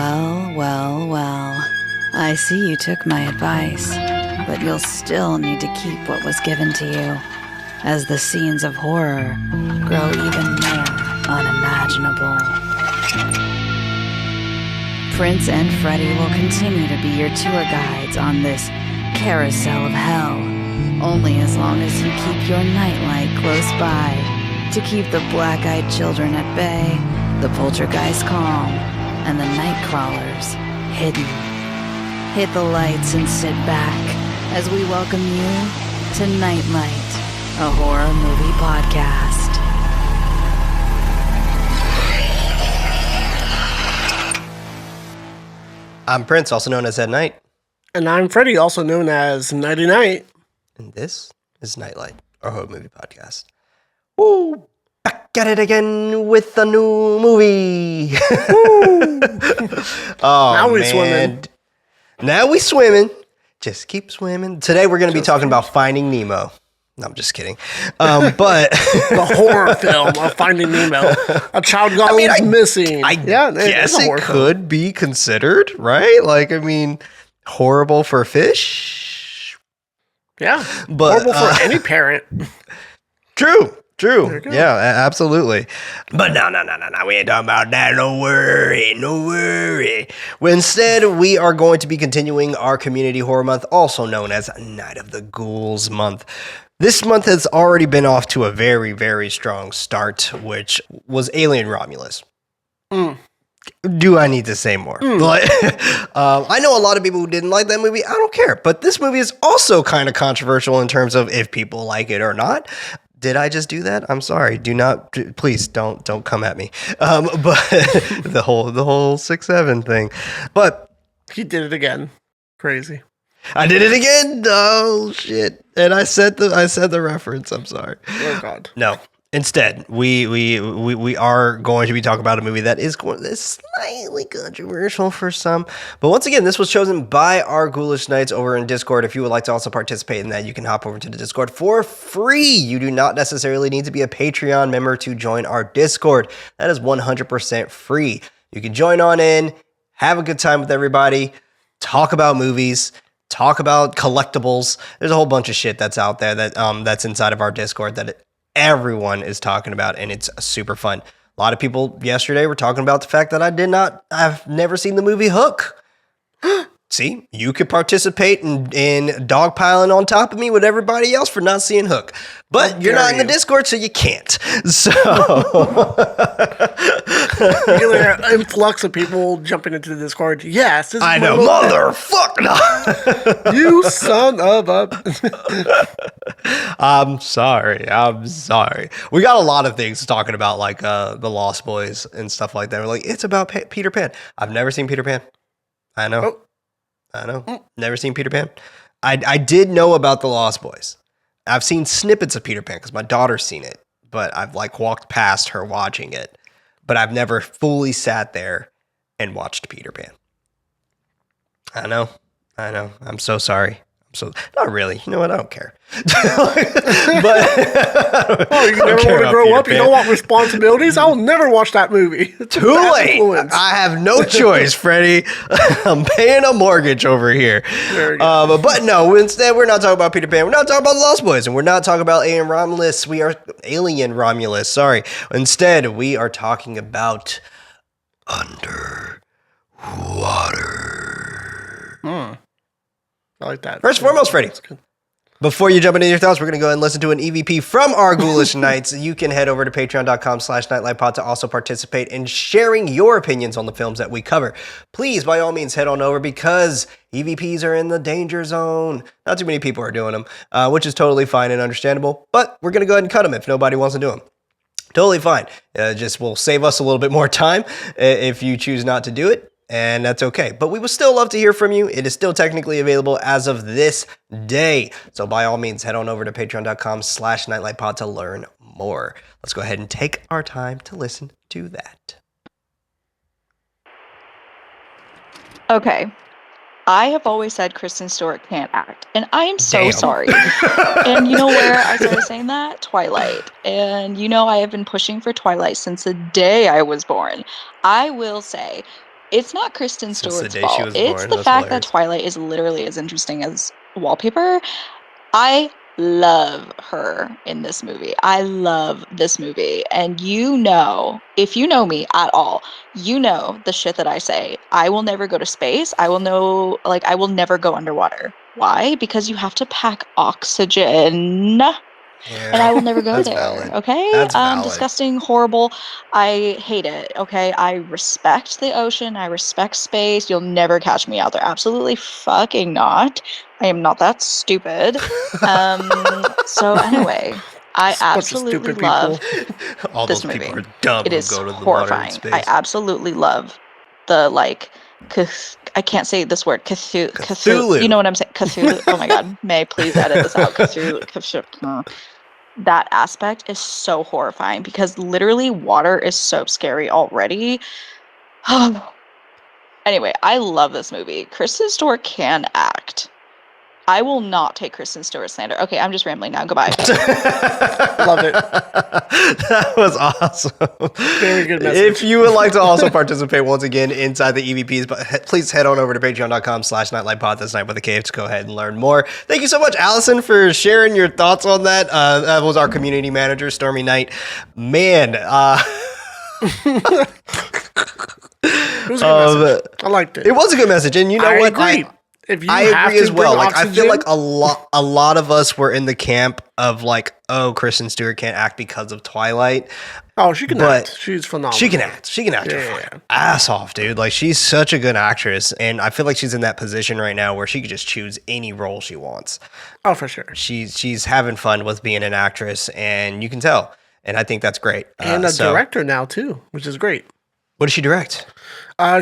Well. I see you took my advice, but you'll still need to keep what was given to you, as the scenes of horror grow even more unimaginable. Prince and Freddy will continue to be your tour guides on this carousel of hell, only as long as you keep your nightlight close by to keep the black-eyed children at bay, the poltergeist calm, and the night crawlers hidden. Hit the lights and sit back as we welcome you to Nightlight, a horror movie podcast. I'm Prince, also known as Ed Knight. And I'm Freddy, also known as Nighty Night. And this is Nightlight, our horror movie podcast. Woo! Back at it again with a new movie. Oh, now we're man. swimming. Now we swimming. Just keep swimming. Today we're going to be talking about Finding Nemo. No, I'm just kidding. But the horror film of Finding Nemo. A child gone missing. I guess it could be considered, right? Like, I mean, horrible for fish. Yeah. But, horrible for any parent. True. Yeah, absolutely. But no. We ain't talking about that. No worry. Well, instead, we are going to be continuing our community horror month, also known as Night of the Ghouls month. This month has already been off to a very, very strong start, which was Alien Romulus. Do I need to say more? I know a lot of people who didn't like that movie. I don't care. But this movie is also kind of controversial in terms of if people like it or not. Did I just do that? I'm sorry. Please don't come at me. But the whole 6-7 thing. But he did it again. Crazy. I did it again. Oh shit! And I said the reference. I'm sorry. Oh God. No. Instead, we are going to be talking about a movie that is slightly controversial for some. But once again, this was chosen by our Ghoulish Knights over in Discord. If you would like to also participate in that, you can hop over to the Discord for free. You do not necessarily need to be a Patreon member to join our Discord. That is 100% free. You can join on in, have a good time with everybody, talk about movies, talk about collectibles. There's a whole bunch of shit that's out there that's inside of our Discord that everyone is talking about, and it's super fun. A lot of people yesterday were talking about the fact that I've never seen the movie Hook. See, you could participate in dogpiling on top of me with everybody else for not seeing Hook. But you're not in the Discord, so you can't. So an influx of people jumping into the Discord. Yes, I know, motherfucker. You son of a. I'm sorry. We got a lot of things talking about, like the Lost Boys and stuff like that. We're like, it's about Peter Pan. I've never seen Peter Pan. I know. Never seen Peter Pan. I did know about the Lost Boys. I've seen snippets of Peter Pan because my daughter's seen it, but I've walked past her watching it. But I've never fully sat there and watched Peter Pan. I know. I'm so sorry. Not really. You know what? I don't care. But you never want to grow up. You don't want responsibilities. I'll never watch that movie. Too late. I have no choice, Freddie. I'm paying a mortgage over here. But no, instead we're not talking about Peter Pan. We're not talking about the Lost Boys, and we're not talking about Alien Romulus. Sorry. Instead, we are talking about Underwater. I like that. First and foremost, Freddie, before you jump into your thoughts, we're going to go ahead and listen to an EVP from our Ghoulish Knights. You can head over to patreon.com/nightlightpod to also participate in sharing your opinions on the films that we cover. Please, by all means, head on over because EVPs are in the danger zone. Not too many people are doing them, which is totally fine and understandable, but we're going to go ahead and cut them if nobody wants to do them. Totally fine. Just will save us a little bit more time if you choose not to do it. And that's okay. But we would still love to hear from you. It is still technically available as of this day. So by all means, head on over to patreon.com/nightlightpod to learn more. Let's go ahead and take our time to listen to that. Okay. I have always said Kristen Stewart can't act, and I am so sorry. And you know where I started saying that? Twilight. And you know I have been pushing for Twilight since the day I was born. I will say, It's not Kristen Since the Stewart's day she fault. was It's born. the That's fact that hilarious. Twilight is literally as interesting as wallpaper. I love her in this movie. I love this movie. And if you know me at all, you know the shit that I say. I will never go to space. I will never go underwater. Why? Because you have to pack oxygen. Yeah, And I will never go that's there. valid. Okay? That's valid. Disgusting, horrible. I hate it. Okay? I respect the ocean. I respect space. You'll never catch me out there. Absolutely fucking not. I am not that stupid. So anyway, I Just a bunch of absolutely stupid love people. All this those people movie. are dumb It who is go to the water in horrifying. I space. absolutely love the I can't say this word. Cthulhu. You know what I'm saying? Cthulhu. Oh my God. May I please edit this out? Cthulhu. That aspect is so horrifying because literally water is so scary already. Anyway, I love this movie. Kristen Stewart can act. I will not take Kristen Stewart slander. Okay, I'm just rambling now. Goodbye. Love it. That was awesome. Very good message. If you would like to also participate once again inside the EVPs, but please head on over to patreon.com/nightlightpod. That's night with a K to go ahead and learn more. Thank you so much, Allison, for sharing your thoughts on that. That was our community manager, Stormy Knight. Man, It was a good message. I liked it. it was a good message, and you know I what? agree. If you I have agree to as well. bring Like, I feel like oxygen- a lot of us were in the camp of like, oh, Kristen Stewart can't act because of Twilight. Oh, she can but act. She's phenomenal. She can act. She can act her fucking ass off, dude. Like, she's such a good actress, and I feel like she's in that position right now where she could just choose any role she wants. Oh, for sure. She's having fun with being an actress, and you can tell. And I think that's great. And a director now too, which is great. What did she direct?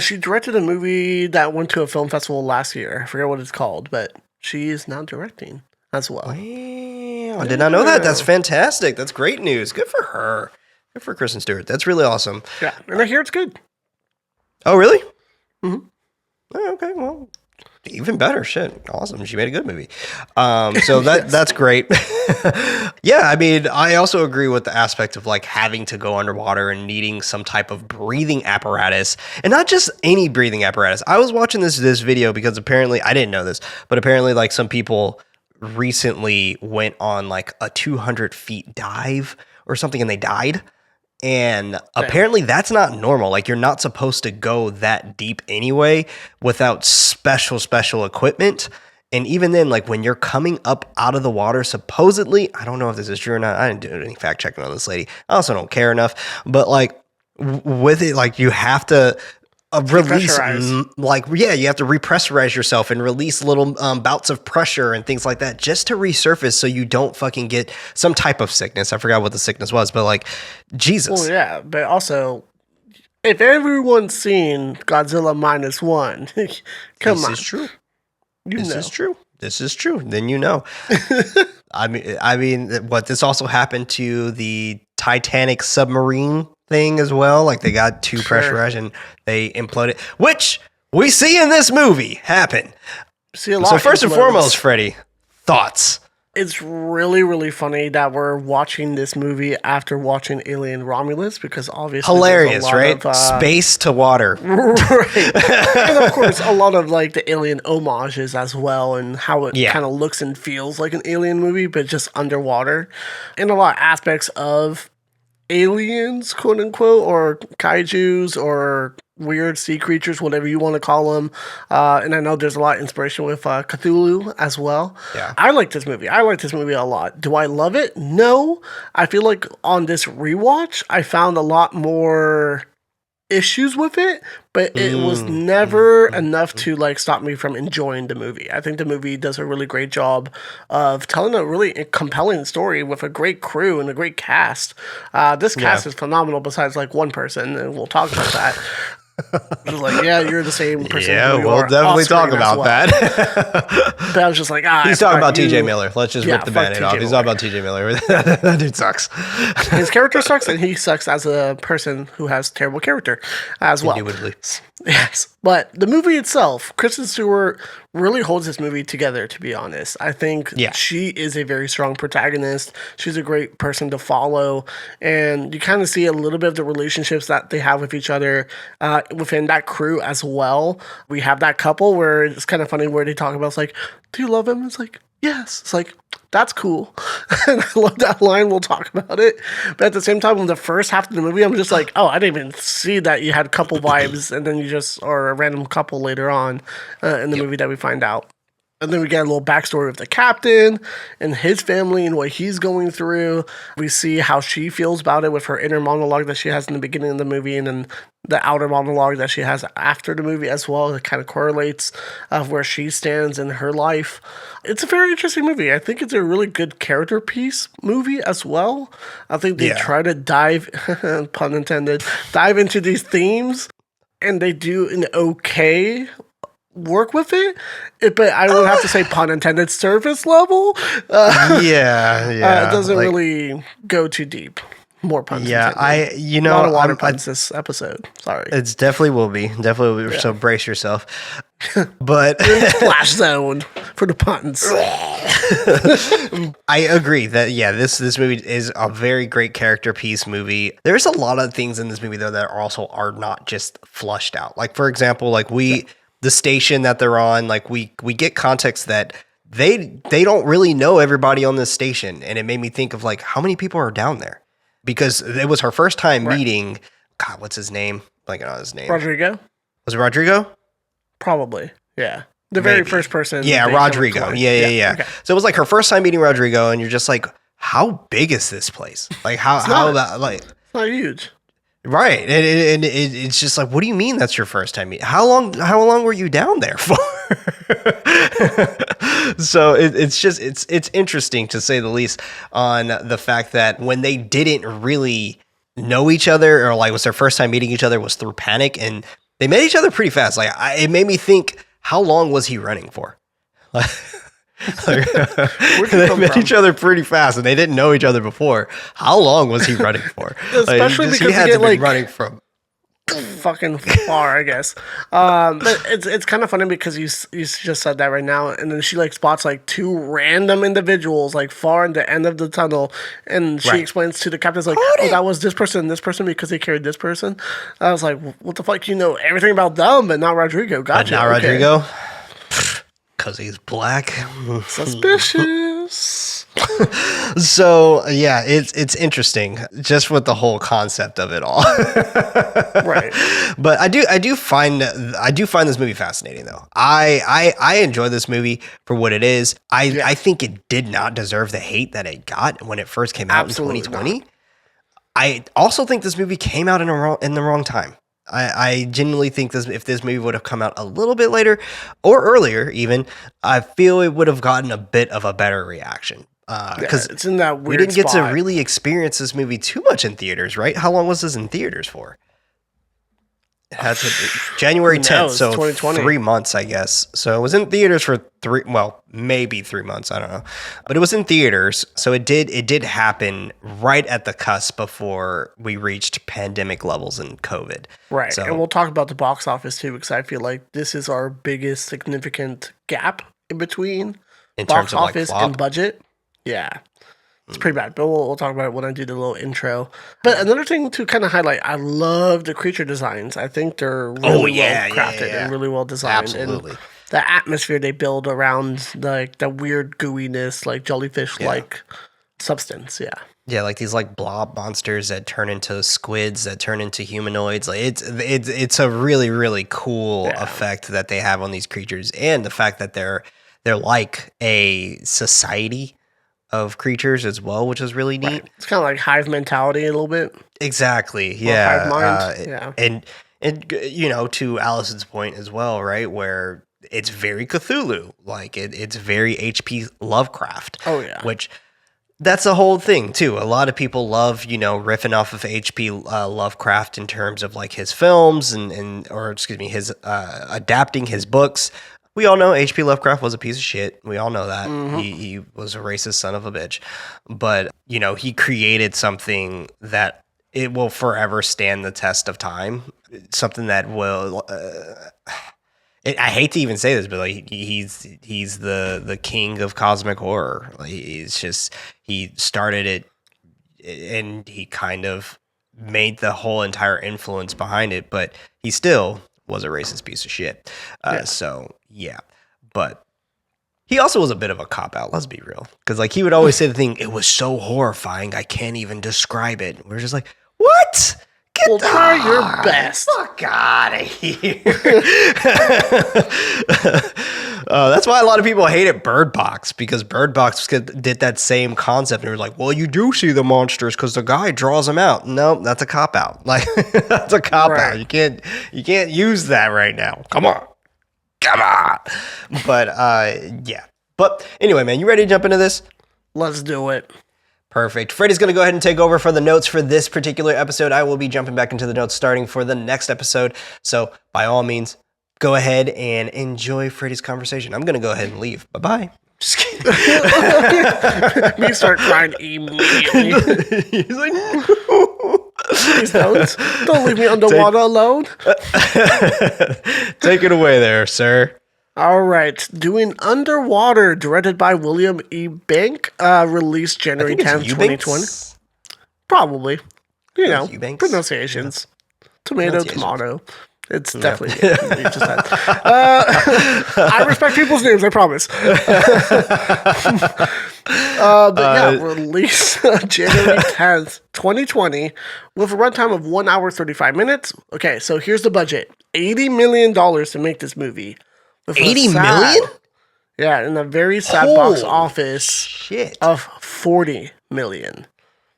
She directed a movie that went to a film festival last year. I forget what it's called, but she is now directing as well. Wow, I did not know that. That's fantastic. That's great news. Good for her. Good for Kristen Stewart. That's really awesome. Yeah, and I hear it's good. Oh, really? Mm-hmm. Oh, okay, well, even better. Shit, awesome. She made a good movie. So that's great. Yeah, I mean, I also agree with the aspect of like having to go underwater and needing some type of breathing apparatus, and not just any breathing apparatus. I was watching this video because apparently I didn't know this, but apparently like some people recently went on like a 200 feet dive or something and they died. And apparently that's not normal. Like, you're not supposed to go that deep anyway without special equipment. And even then, like, when you're coming up out of the water, supposedly, I don't know if this is true or not. I didn't do any fact checking on this lady. I also don't care enough. But like with it, like, you have to release, you have to repressurize yourself and release little bouts of pressure and things like that just to resurface so you don't fucking get some type of sickness. I forgot what the sickness was, but like, Jesus. Well, yeah, but also, if everyone's seen Godzilla -1, come on. This is true. This is true. This is true. Then you know. I mean, what this also happened to the Titanic submarine thing as well. Like, they got too pressurized and they imploded, which we see in this movie happen. See a lot. So first and foremost, Freddie, thoughts. It's really, really funny that we're watching this movie after watching Alien Romulus, because obviously hilarious, right? Space to water. Right. And of course, a lot of like the Alien homages as well, and how it kind of looks and feels like an Alien movie, but just underwater. And a lot of aspects of aliens, quote unquote, or kaijus, or weird sea creatures, whatever you want to call them. And I know there's a lot of inspiration with Chtulhu as well. Yeah. I like this movie. I like this movie a lot. Do I love it? No. I feel like on this rewatch, I found a lot more issues with it, but it was never enough to like stop me from enjoying the movie. I think the movie does a really great job of telling a really compelling story with a great crew and a great cast. This cast is phenomenal besides like one person, and we'll talk about that. Just like, yeah, you're the same person. Yeah, we'll definitely talk about that. But I was just like, he's talking about TJ Miller. Let's just rip the band-aid off. He's talking about TJ Miller. That dude sucks. His character sucks, and he sucks as a person who has terrible character as well. Indubitably. Yes. But the movie itself, Kristen Stewart really holds this movie together, to be honest. I think she is a very strong protagonist. She's a great person to follow. And you kind of see a little bit of the relationships that they have with each other within that crew as well. We have that couple where it's kind of funny where they talk about, it's like, do you love him? It's like, yes. It's like, that's cool. And I love that line. We'll talk about it. But at the same time, in the first half of the movie, I'm just like, oh, I didn't even see that you had couple vibes. And then you just are a random couple later on in the movie that we find out. And then we get a little backstory of the captain and his family and what he's going through. We see how she feels about it with her inner monologue that she has in the beginning of the movie, and then the outer monologue that she has after the movie as well. It kind of correlates of where she stands in her life. It's a very interesting movie. I think it's a really good character piece movie as well. I think they try to dive, pun intended, dive into these themes, and they do an okay work with it, but I would have to say, pun intended, surface level. It doesn't really go too deep. More puns. Yeah, intended. A lot of water puns this episode. Sorry, it's definitely will be. Yeah. So brace yourself. But splash zone for the puns. I agree that this movie is a very great character piece movie. There's a lot of things in this movie though that are not just flushed out. Like for example, like the station that they're on, like we get context that they don't really know everybody on this station, and it made me think of like how many people are down there, because it was her first time meeting. God, what's his name? Like, on his name. Rodrigo. Was it Rodrigo? Probably. Yeah. The very first person. Yeah, Rodrigo. Yeah. Okay. So it was like her first time meeting Rodrigo, and you're just like, how big is this place? Like how about like? It's not huge. Right, and it's just like, what do you mean that's your first time meeting? How long were you down there for? So it's interesting to say the least on the fact that when they didn't really know each other, or like was their first time meeting each other, was through panic, and they met each other pretty fast. Like it made me think, how long was he running for? They met each other pretty fast, and they didn't know each other before. How long was he running for? Especially because he had to be running from fucking far, I guess. But it's kind of funny because you just said that right now, and then she like spots like two random individuals like far in the end of the tunnel, and she explains to the captains like, oh, that was this person because they carried this person. I was like, what the fuck? You know everything about them, but not Rodrigo. Gotcha. But not Rodrigo. Because he's black. Suspicious. So yeah, it's interesting just with the whole concept of it all. Right. But I do find this movie fascinating though. I enjoy this movie for what it is. I think it did not deserve the hate that it got when it first came out in 2020. Not. I also think this movie came out in the wrong time. I genuinely think if this movie would have come out a little bit later or earlier even, I feel it would have gotten a bit of a better reaction. Because it's in that weird we didn't get spot. to really experience this movie too much in theaters, right? How long was this in theaters for? It had to January 10th, so 3 months, I guess. So it was in theaters for maybe 3 months, I don't know. But it was in theaters, so it did happen right at the cusp before we reached pandemic levels in COVID. Right, so, and we'll talk about the box office too, because I feel like this is our biggest significant gap in between box office and budget. Yeah. It's pretty bad, but we'll talk about it when I do the little intro. But another thing to kind of highlight, I love the creature designs. I think they're really well crafted and really well designed. Absolutely. And the atmosphere they build around the weird gooiness, like jellyfish-like substance. Yeah. Yeah, like these like blob monsters that turn into squids, that turn into humanoids. Like it's a really, really cool effect that they have on these creatures, and the fact that they're like a society of creatures as well, which is really neat. Right. It's kind of like hive mentality a little bit. Exactly. Yeah. Hive mind. Yeah. And you know, to Allison's point as well, right, where it's very Cthulhu, like it's very H.P. Lovecraft. Oh yeah. Which that's the whole thing too. A lot of people love, riffing off of H.P. Lovecraft in terms of like his films his adapting his books. We all know H.P. Lovecraft was a piece of shit. We all know that. Mm-hmm. He was a racist son of a bitch. But, he created something that it will forever stand the test of time. Something that will... I hate to even say this, but like he's the king of cosmic horror. Like, he started it, and he kind of made the whole entire influence behind it. But he still was a racist piece of shit. So yeah, but he also was a bit of a cop out. Let's be real, because like he would always say the thing, "It was so horrifying, I can't even describe it." We're just like, what? Well, try your best. Fuck out of here. That's why a lot of people hated Bird Box, because Bird Box did that same concept. And they were like, well, you do see the monsters because the guy draws them out. No, that's a cop out. Like, that's a cop out. You can't use that right now. Come on. But yeah. But anyway, man, you ready to jump into this? Let's do it. Perfect. Freddie's going to go ahead and take over for the notes for this particular episode. I will be jumping back into the notes starting for the next episode. So by all means, go ahead and enjoy Freddie's conversation. I'm going to go ahead and leave. Bye-bye. Just kidding. Me start crying immediately. He's like, no. Please don't leave me underwater alone. Take it away there, sir. All right, doing Underwater, directed by William Eubank, released January 10th, 2020. Probably. Eubanks? Pronunciations. Tomato. It's definitely you just said. I respect people's names, I promise. Released January 10th, 2020, with a runtime of 1 hour, 35 minutes. Okay, so here's the budget. $80 million to make this movie. $80 million? Yeah, in a very sad box office of $40 million.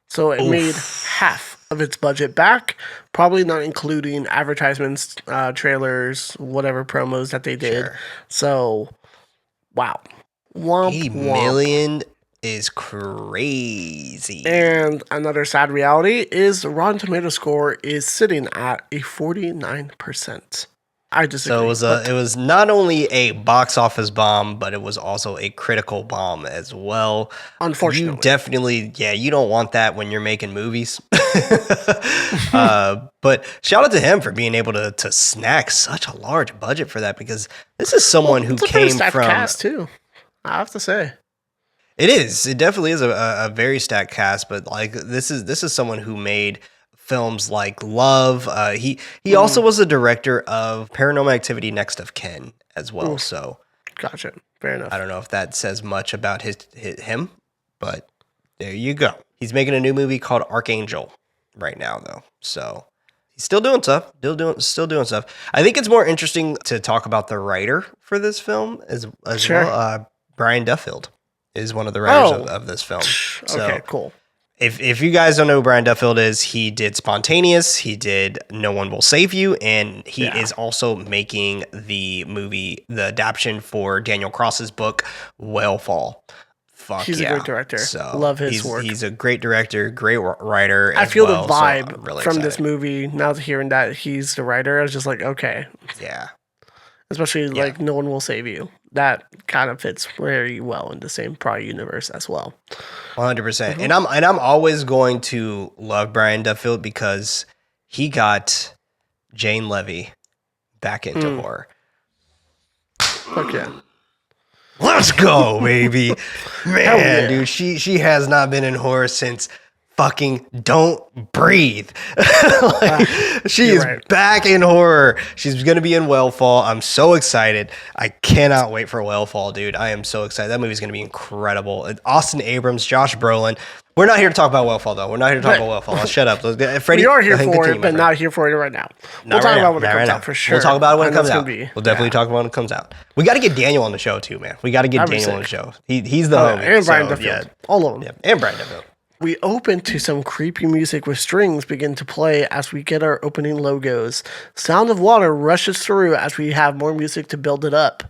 So it made half of its budget back, probably not including advertisements, trailers, whatever promos that they did. Sure. So, wow. $80 million is crazy. And another sad reality is the Rotten Tomato score is sitting at a 49%. I disagree. So it was not only a box office bomb, but it was also a critical bomb as well. Unfortunately. You definitely, you don't want that when you're making movies. But shout out to him for being able to snack such a large budget for that, because this is someone who came from cast too, I have to say. It is. It definitely is a very stacked cast, but like this is someone who made films like Love. He also was the director of Paranormal Activity: Next of Kin as well. So, gotcha. Fair enough. I don't know if that says much about him, but there you go. He's making a new movie called Archangel right now, though. So he's still doing stuff. Still doing stuff. I think it's more interesting to talk about the writer for this film as well. Brian Duffield is one of the writers of this film. So, okay, cool. If you guys don't know who Brian Duffield is, he did Spontaneous, he did No One Will Save You, and he is also making the adaptation for Daniel Cross's book, Whalefall. He's a great director. So love his work. He's a great director, great writer. I feel the vibe from this movie. Now hearing that he's the writer, I was just like, okay. Yeah. Especially like No One Will Save You. That kind of fits very well in the same probably universe as well. 100%. And I'm always going to love Brian Duffield because he got Jane Levy back into horror. Fuck yeah. Let's go, baby. Man, dude, she has not been in horror since fucking Don't Breathe. She is back in horror. She's going to be in Whalefall. I'm so excited. I cannot wait for Whalefall, dude. I am so excited. That movie's going to be incredible. Austin Abrams, Josh Brolin. We're not here to talk about Whalefall, though. We're not here to talk about Whalefall. Shut up. Freddie, we are here for it, but not here for it right now. We'll talk about when it comes out for sure. We'll talk about it when it comes out. We'll definitely talk about it when it comes out. We got to get Daniel on the show, too, man. We got to get Daniel on the show. He's the homie. And Brian Duffield. All of them. Yeah, and Brian Duffield. We open to some creepy music with strings begin to play as we get our opening logos. Sound of Water rushes through as we have more music to build it up.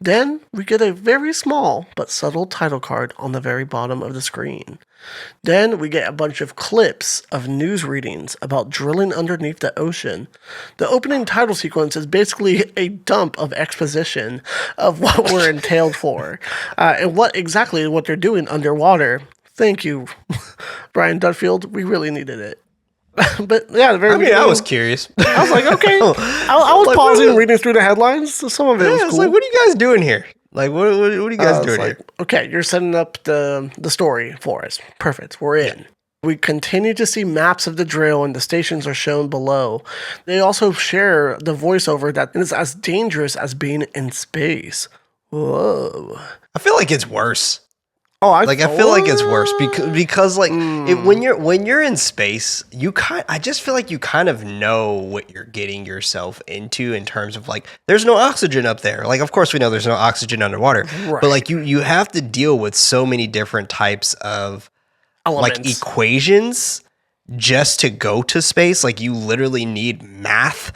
Then we get a very small but subtle title card on the very bottom of the screen. Then we get a bunch of clips of news readings about drilling underneath the ocean. The opening title sequence is basically a dump of exposition of what we're entailed for and what they're doing underwater. Thank you, Brian Duffield. We really needed it. But yeah, the very I mean, I beginning, was curious. I was like, okay. I was Like, pausing what- and reading through the headlines. So some of it was it's cool. like, what are you guys doing here? Like, what are you guys It's doing like, here? okay, you're setting up the story for us. Perfect. We're in. We continue to see maps of the drill and the stations are shown below. They also share the voiceover that it's as dangerous as being in space. Whoa. I feel like it's worse. Oh, I feel like it's worse because like when you're in space, I just feel like you kind of know what you're getting yourself into in terms of like there's no oxygen up there. Like of course we know there's no oxygen underwater, Right. but like you have to deal with so many different types of elements. like equations just to go to space. Like you literally need math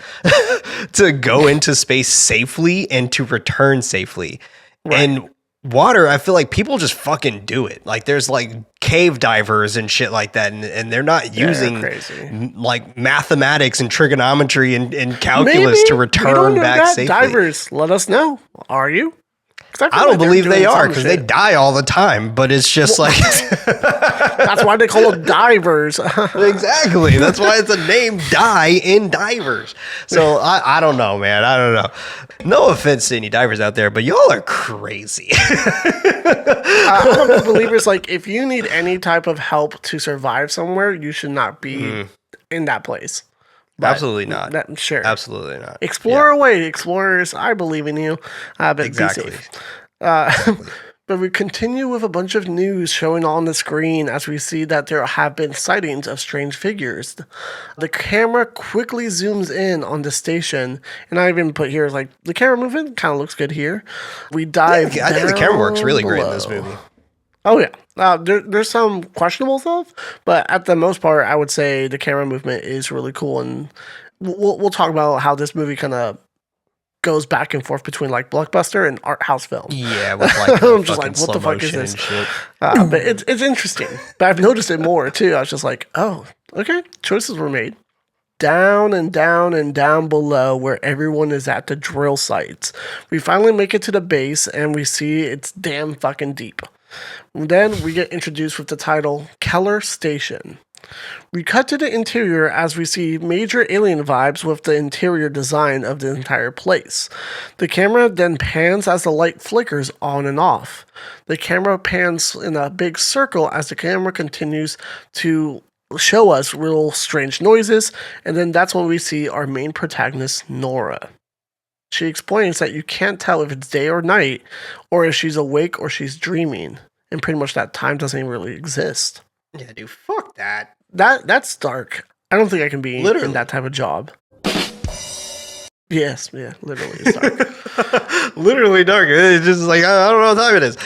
to go into space safely and to return safely. Right. And water, I feel like people just fucking do it. Like there's like cave divers and shit like that, and they're not using crazy. like mathematics and trigonometry and calculus to we return don't know back that. safely. Divers, let us know. Are you? 'Cause I feel don't like they're believe they doing are some because they shit. die all the time. But it's just like That's why they call them divers. exactly. That's why it's a name, die in divers. So I don't know, man. I don't know. No offense to any divers out there, but y'all are crazy. I'm a big believer. It's like if you need any type of help to survive somewhere, you should not be in that place. But Absolutely not. Sure. Absolutely not. Explore away, explorers. I believe in you. But Exactly. be safe. But we continue with a bunch of news showing on the screen as we see that there have been sightings of strange figures. The camera quickly zooms in on the station, and I even put here like the camera movement kind of looks good here. We dive. I think the camera works really great in below. this movie. Oh yeah, there's some questionable stuff, but at the most part, I would say the camera movement is really cool, and we'll talk about how this movie kind of goes back and forth between like blockbuster and art house film. Yeah, with like I'm the just fucking like, what the slow fuck is motion this? and shit. But it's interesting. But I've noticed it more too. I was just like, oh, okay, choices were made. Down and down and down below where everyone is at the drill sites. We finally make it to the base and we see it's damn fucking deep. Then we get introduced with the title Keller Station. We cut to the interior as we see major alien vibes with the interior design of the entire place. The camera then pans as the light flickers on and off. The camera pans in a big circle as the camera continues to show us real strange noises, and then that's when we see our main protagonist, Nora. She explains that you can't tell if it's day or night, or if she's awake or she's dreaming, and pretty much that time doesn't even really exist. Yeah, dude, fuck that. That's dark. I don't think I can be Literally. in that type of job. Yes, yeah, literally, it's dark. Literally dark. It's just like I don't know what time it is.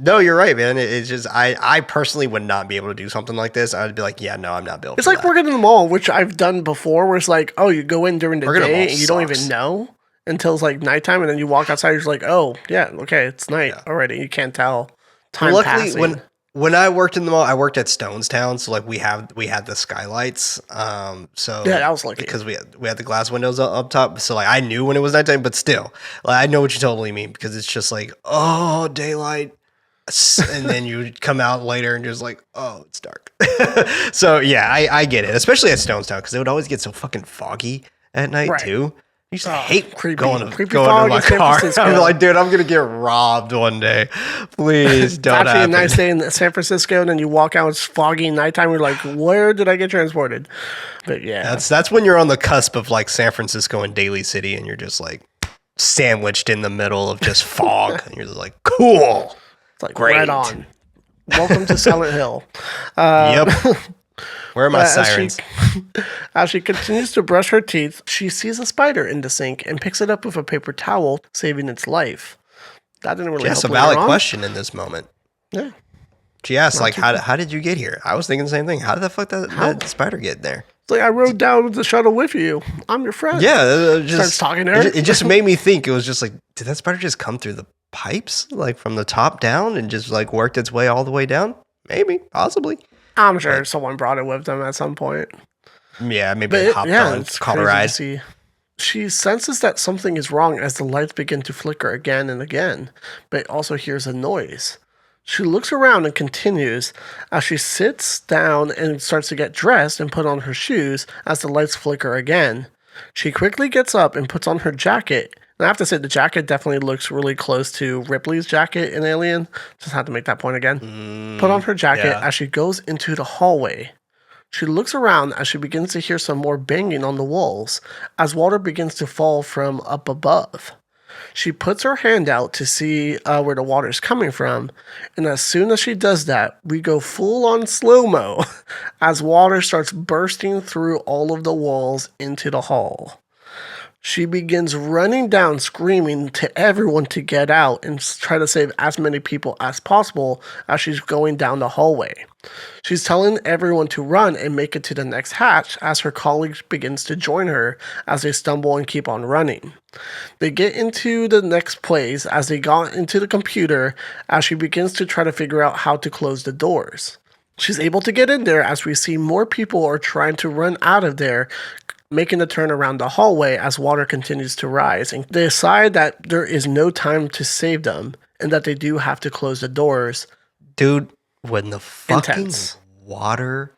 No, you're right, man. It's just I personally would not be able to do something like this. I'd be like, yeah, no, I'm not built. It's for like that. working in the mall, which I've done before, where it's like, oh, you go in during the Working in a day mall and you don't sucks. even know until it's like nighttime, and then you walk outside, you're just like, oh, yeah, okay, it's night Yeah. already. You can't tell time Luckily, passing. when I worked in the mall, I worked at Stonestown, so like we had the skylights. So Yeah, that was lucky. because we had the glass windows up top, so like I knew when it was nighttime, but still, like I know what you totally mean because it's just like oh daylight, and then you come out later and just like oh it's dark. So yeah, I get it, especially at Stonestown because it would always get so fucking foggy at night Right. too. I used to Oh, hate creepy going to fog my in San car. Francisco. I'm like, dude, I'm gonna get robbed one day. Please It's don't actually happen. a nice day in San Francisco, and then you walk out, it's foggy nighttime. You're like, where did I get transported? But yeah, That's when you're on the cusp of like San Francisco and Daly City, and you're just like sandwiched in the middle of just fog, and you're just like, cool. it's like great. right on. Welcome to Silent Hill. Yep. Where are my As sirens? As she continues to brush her teeth, she sees a spider in the sink and picks it up with a paper towel, saving its life. That didn't really That's a help later valid on. question in this moment. Yeah. She asked, like, how did you get here? I was thinking the same thing. How did the fuck that spider get there? It's like, I rode down the shuttle with you. I'm your friend. Yeah, Starts talking to her. It just made me think. It was just like, did that spider just come through the pipes, like from the top down, and just like worked its way all the way down? Maybe, possibly. I'm sure someone brought it with them at some point. Yeah, maybe But it hopped on, it's caught a crazy ride. to see. She senses that something is wrong as the lights begin to flicker again and again, but also hears a noise. She looks around and continues as she sits down and starts to get dressed and put on her shoes as the lights flicker again. She quickly gets up and puts on her jacket. And I have to say, the jacket definitely looks really close to Ripley's jacket in Alien. Just had to make that point again. Put on her jacket as she goes into the hallway. She looks around as she begins to hear some more banging on the walls as water begins to fall from up above. She puts her hand out to see where the water is coming from, and as soon as she does that, we go full on slow-mo as water starts bursting through all of the walls into the hall. She begins running down, screaming to everyone to get out and try to save as many people as possible as she's going down the hallway. She's telling everyone to run and make it to the next hatch as her colleagues begins to join her as they stumble and keep on running. They get into the next place as they got into the computer as she begins to try to figure out how to close the doors. She's able to get in there as we see more people are trying to run out of there, making the turn around the hallway as water continues to rise, and they decide that there is no time to save them and that they do have to close the doors. Dude, when the fucking Intense. water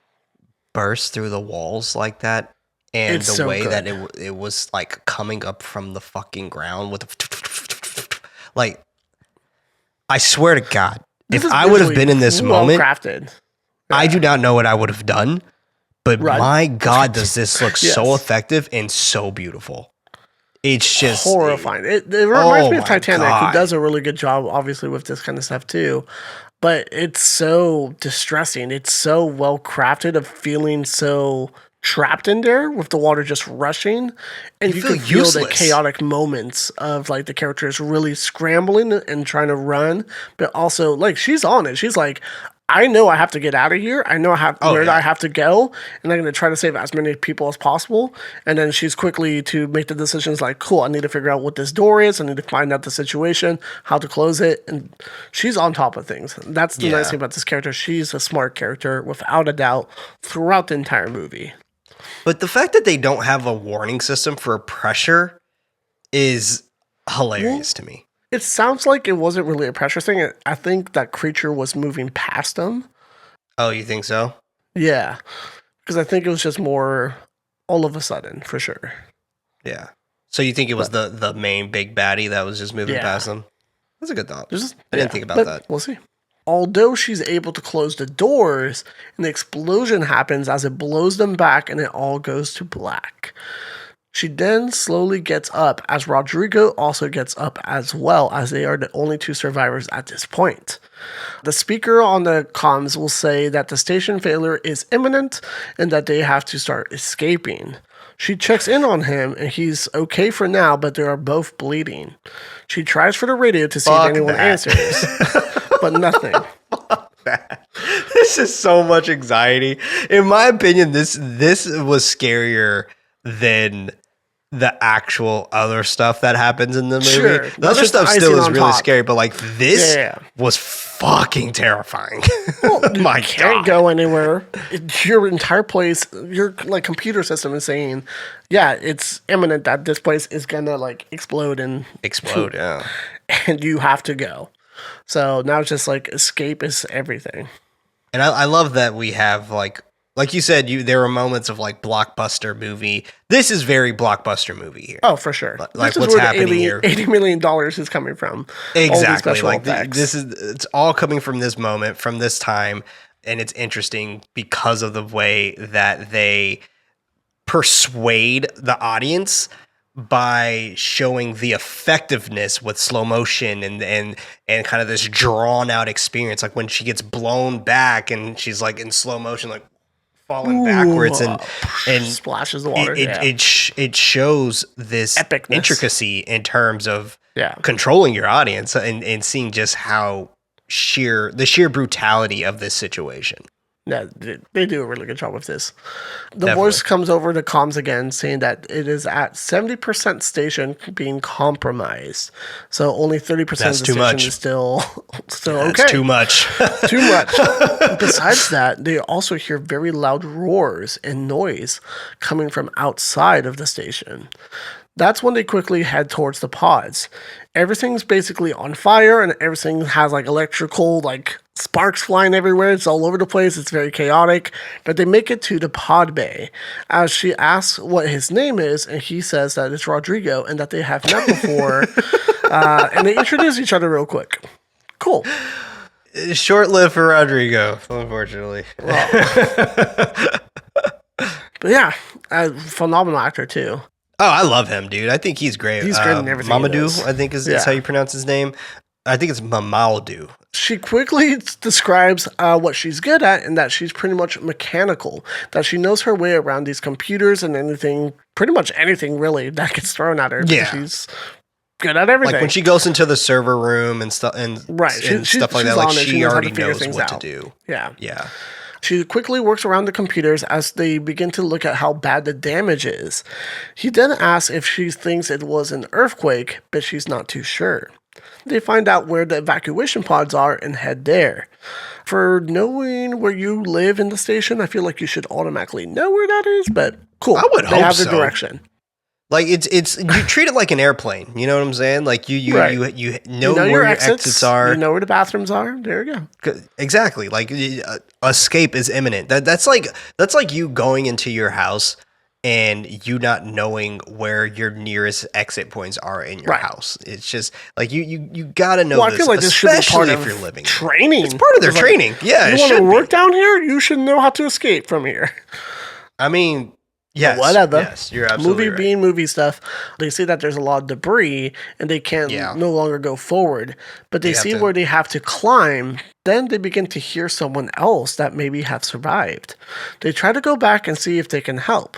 burst through the walls like that, and It's the so way good. that it was like coming up from the fucking ground with like, I swear to God, This if is I would have visually been in this well moment, crafted. I do not know what I would have done. But Run. my God, does this look so Yes. effective and so beautiful. It's just Horrifying. It reminds me of my Titanic, God. who does a really good job, obviously, with this kind of stuff too. But it's so distressing. It's so well crafted of feeling so trapped in there with the water just rushing, and you feel can feel the useless. chaotic moments of like the characters really scrambling and trying to run, but also like she's on it. She's like, I know I have to get out of here. I know where yeah. I have to go, and I'm going to try to save as many people as possible. And then she's quickly to make the decisions like, cool, I need to figure out what this door is. I need to find out the situation, how to close it. And she's on top of things. That's the nice Yeah. thing about this character. She's a smart character, without a doubt, throughout the entire movie. But the fact that they don't have a warning system for pressure is hilarious to me. It sounds like it wasn't really a pressure thing. I think that creature was moving past them. Oh, you think so? Yeah. Because I think it was just more all of a sudden, for sure. Yeah. So you think it was the main big baddie that was just moving Yeah. past them? That's a good thought. There's just- I didn't yeah, think about but that. We'll see. Although she's able to close the doors, an explosion happens as it blows them back and it all goes to black. She then slowly gets up as Rodrigo also gets up as well, as they are the only two survivors at this point. The speaker on the comms will say that the station failure is imminent and that they have to start escaping. She checks in on him and he's okay for now, but they are both bleeding. She tries for the radio to see if Fuck anyone that. answers, but nothing. This is so much anxiety. In my opinion, this was scarier than the actual other stuff that happens in the movie. Sure. The That's other just stuff icing still is on really top. scary, but like this Yeah. was fucking terrifying. Well, My you can't God. go anywhere. Your entire place, your like computer system is saying, yeah, it's imminent that this place is gonna like explode and Explode, yeah. and you have to go. So now it's just like escape is everything. And I love that we have like you said, there were moments of like blockbuster movie. This is very blockbuster movie here. Oh, for sure. Like, This is what's where the happening here. $80 million is coming from. All these Exactly. special Like effects. it's all coming from this moment, from this time, and it's interesting because of the way that they persuade the audience by showing the effectiveness with slow motion and kind of this drawn out experience, like when she gets blown back and she's like in slow motion, like falling backwards and splashes the water. it shows this Epicness. intricacy in terms of Yeah. controlling your audience and seeing just how the sheer brutality of this situation. Yeah, they do a really good job with this. The Definitely. voice comes over to comms again, saying that it is at 70% station being compromised. So only 30% That's of the too station much. is still That's okay. too much. Too much. Besides that, they also hear very loud roars and noise coming from outside of the station. That's when they quickly head towards the pods. Everything's basically on fire and everything has like electrical like sparks flying everywhere. It's all over the place. It's very chaotic. But they make it to the pod bay as she asks what his name is, and he says that it's Rodrigo and that they have met before. And they introduce each other real quick. Cool. Short-lived for Rodrigo, unfortunately. But yeah, a phenomenal actor too. Oh, I love him, dude. I think he's great. He's great in everything he Mamadou, does. I think is how you pronounce his name. I think it's Mamadou. She quickly describes what she's good at and that she's pretty much mechanical, that she knows her way around these computers and anything, pretty much anything really that gets thrown at her. Yeah. She's good at everything. Like when she goes into the server room and stuff and stuff like that, like she already knows what to do. Yeah. Yeah. She quickly works around the computers as they begin to look at how bad the damage is. He then asks if she thinks it was an earthquake, but she's not too sure. They find out where the evacuation pods are and head there. For knowing where you live in the station, I feel like you should automatically know where that is, but cool. I would they hope have the so. direction. Like it's you treat it like an airplane. You know what I'm saying? Like you know where your exits are. You know where the bathrooms are. There you go. Exactly. Like escape is imminent. That's like you going into your house and you not knowing where your nearest exit points are in your house. It's just like you gotta know. Well, I feel like this should be part of if you're living training. It's part of their training. Yeah, you want to work down here? You should know how to escape from here. I mean. Yes, whatever. Yes, you're absolutely movie right. being movie stuff, they see that there's a lot of debris and they can't no longer go forward. But they see where they have to climb. Then they begin to hear someone else that maybe have survived. They try to go back and see if they can help.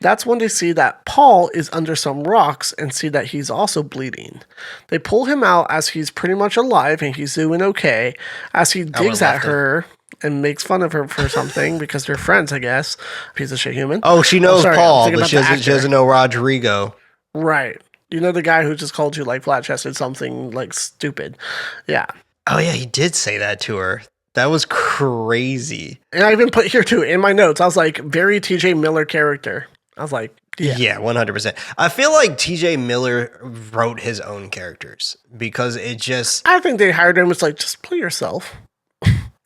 That's when they see that Paul is under some rocks and see that he's also bleeding. They pull him out as he's pretty much alive and he's doing okay. As he digs at her and makes fun of her for something because they're friends, I guess. Piece of shit human. Oh, she knows Paul, but she doesn't know Rodrigo. Right. You know the guy who just called you like flat-chested something like stupid. Yeah. Oh, yeah, he did say that to her. That was crazy. And I even put here too, in my notes, I was like, very TJ Miller character. I was like, yeah, 100%. I feel like TJ Miller wrote his own characters because it just... I think they hired him. It's like, just play yourself.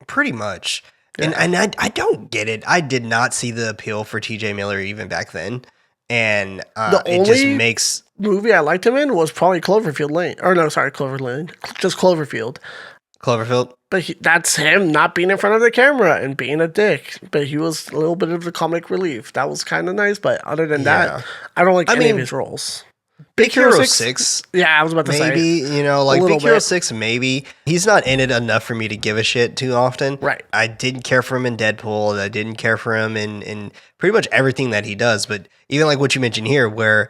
Pretty much. Yeah. And I don't get it. I did not see the appeal for TJ Miller even back then. And it just makes... movie I liked him in was probably Cloverfield Lane. Or no, sorry, Clover Lane. Just Cloverfield. Cloverfield? But that's him not being in front of the camera and being a dick. But he was a little bit of the comic relief. That was kind of nice. But other than that, I don't like any of his roles. Big Hero 6. Yeah, I was about to say. Maybe, Big Hero 6, maybe. He's not in it enough for me to give a shit too often. Right. I didn't care for him in Deadpool. I didn't care for him in pretty much everything that he does. But even like what you mentioned here, where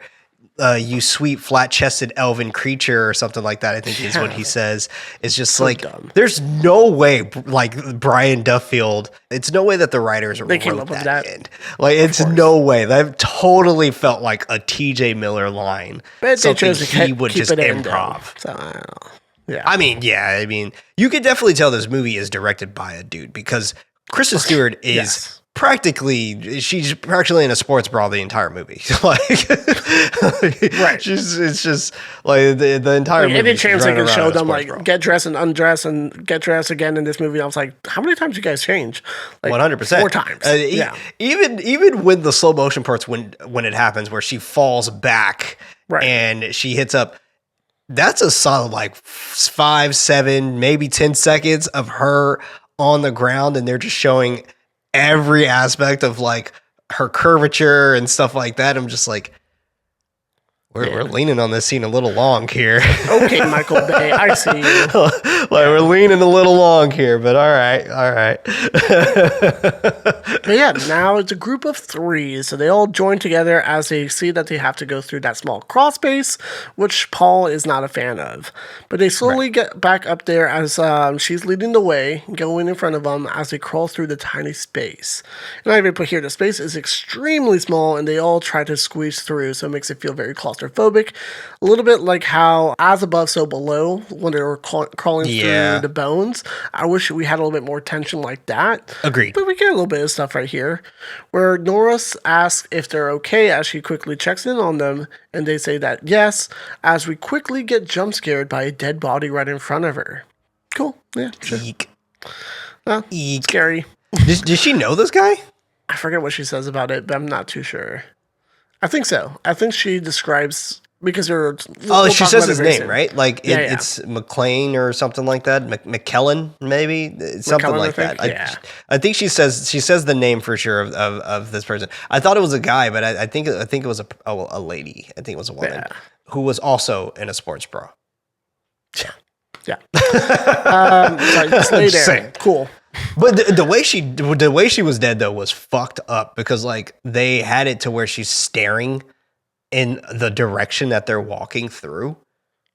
you sweet flat-chested elven creature or something like that, I think is what he says. It's just so like, dumb. There's no way, like Brian Duffield, it's no way that the writers they came up with that. End. Like, it's no way. That totally felt like a TJ Miller line. But something he would just improv. So, I don't know. Yeah. I mean, you could definitely tell this movie is directed by a dude because Kristen Stewart is... she's practically in a sports bra the entire movie. Like, right. It's just like the entire movie. Any chance they can show them like get dressed and undress and get dressed again in this movie, I was like, how many times you guys change? Like 100%. 4 times. Even when the slow motion parts when it happens where she falls back and she hits up, that's a solid like 5, 7, maybe 10 seconds of her on the ground, and they're just showing every aspect of like her curvature and stuff like that. I'm just like, we're leaning on this scene a little long here. Okay, Michael Bay, I see you. Like we're leaning a little long here, but all right. But yeah, now it's a group of 3, so they all join together as they see that they have to go through that small crawl space, which Paul is not a fan of. But they slowly get back up there as she's leading the way, going in front of them as they crawl through the tiny space. And I even put here, the space is extremely small, and they all try to squeeze through, so it makes it feel very claustrophobic. A little bit like how As Above, So Below, when they were crawling through the bones. I wish we had a little bit more tension like that. Agreed. But we get a little bit of stuff right here, where Norris asks if they're okay as she quickly checks in on them, and they say that yes, as we quickly get jump scared by a dead body right in front of her. Cool. Yeah, sure. Eek. Eek. Scary. Does she know this guy? I forget what she says about it, but I'm not too sure. I think so. I think she describes because they're. Oh, she says his name, right? Like Yeah. it's McLean or something like that. McKellen, maybe something McKellen, like I think. that. Yeah. I think she says the name for sure of this person. I thought it was a guy, but I think it was a lady. I think it was a woman who was also in a sports bra. Yeah. So just lay Just there. saying. Cool. But the way she was dead though was fucked up because like they had it to where she's staring in the direction that they're walking through.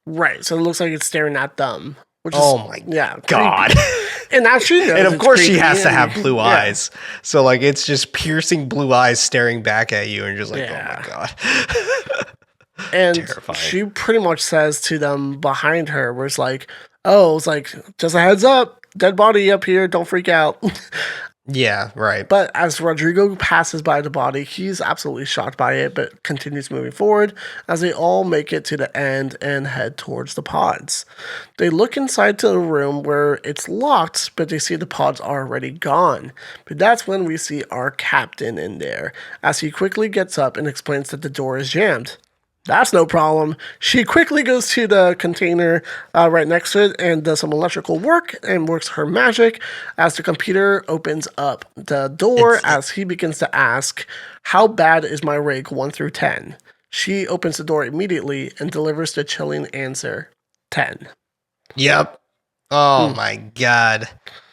Right. So it looks like it's staring at them. Which is, Oh my god! And now she knows. And of it's course she creepy has to and- have blue yeah. eyes. So like it's just piercing blue eyes staring back at you and just like, Yeah. oh my god. And Terrifying. she pretty much says to them behind her, where it's like, oh, it's like, just a heads up, dead body up here, don't freak out. Yeah, right. But as Rodrigo passes by the body, he's absolutely shocked by it, but continues moving forward as they all make it to the end and head towards the pods. They look inside to the room where it's locked, but they see the pods are already gone. But that's when we see our captain in there, as he quickly gets up and explains that the door is jammed. That's no problem. She quickly goes to the container right next to it and does some electrical work and works her magic as the computer opens up the door as he begins to ask, how bad is my rig 1 through 10? She opens the door immediately and delivers the chilling answer, 10. Yep. Oh my god.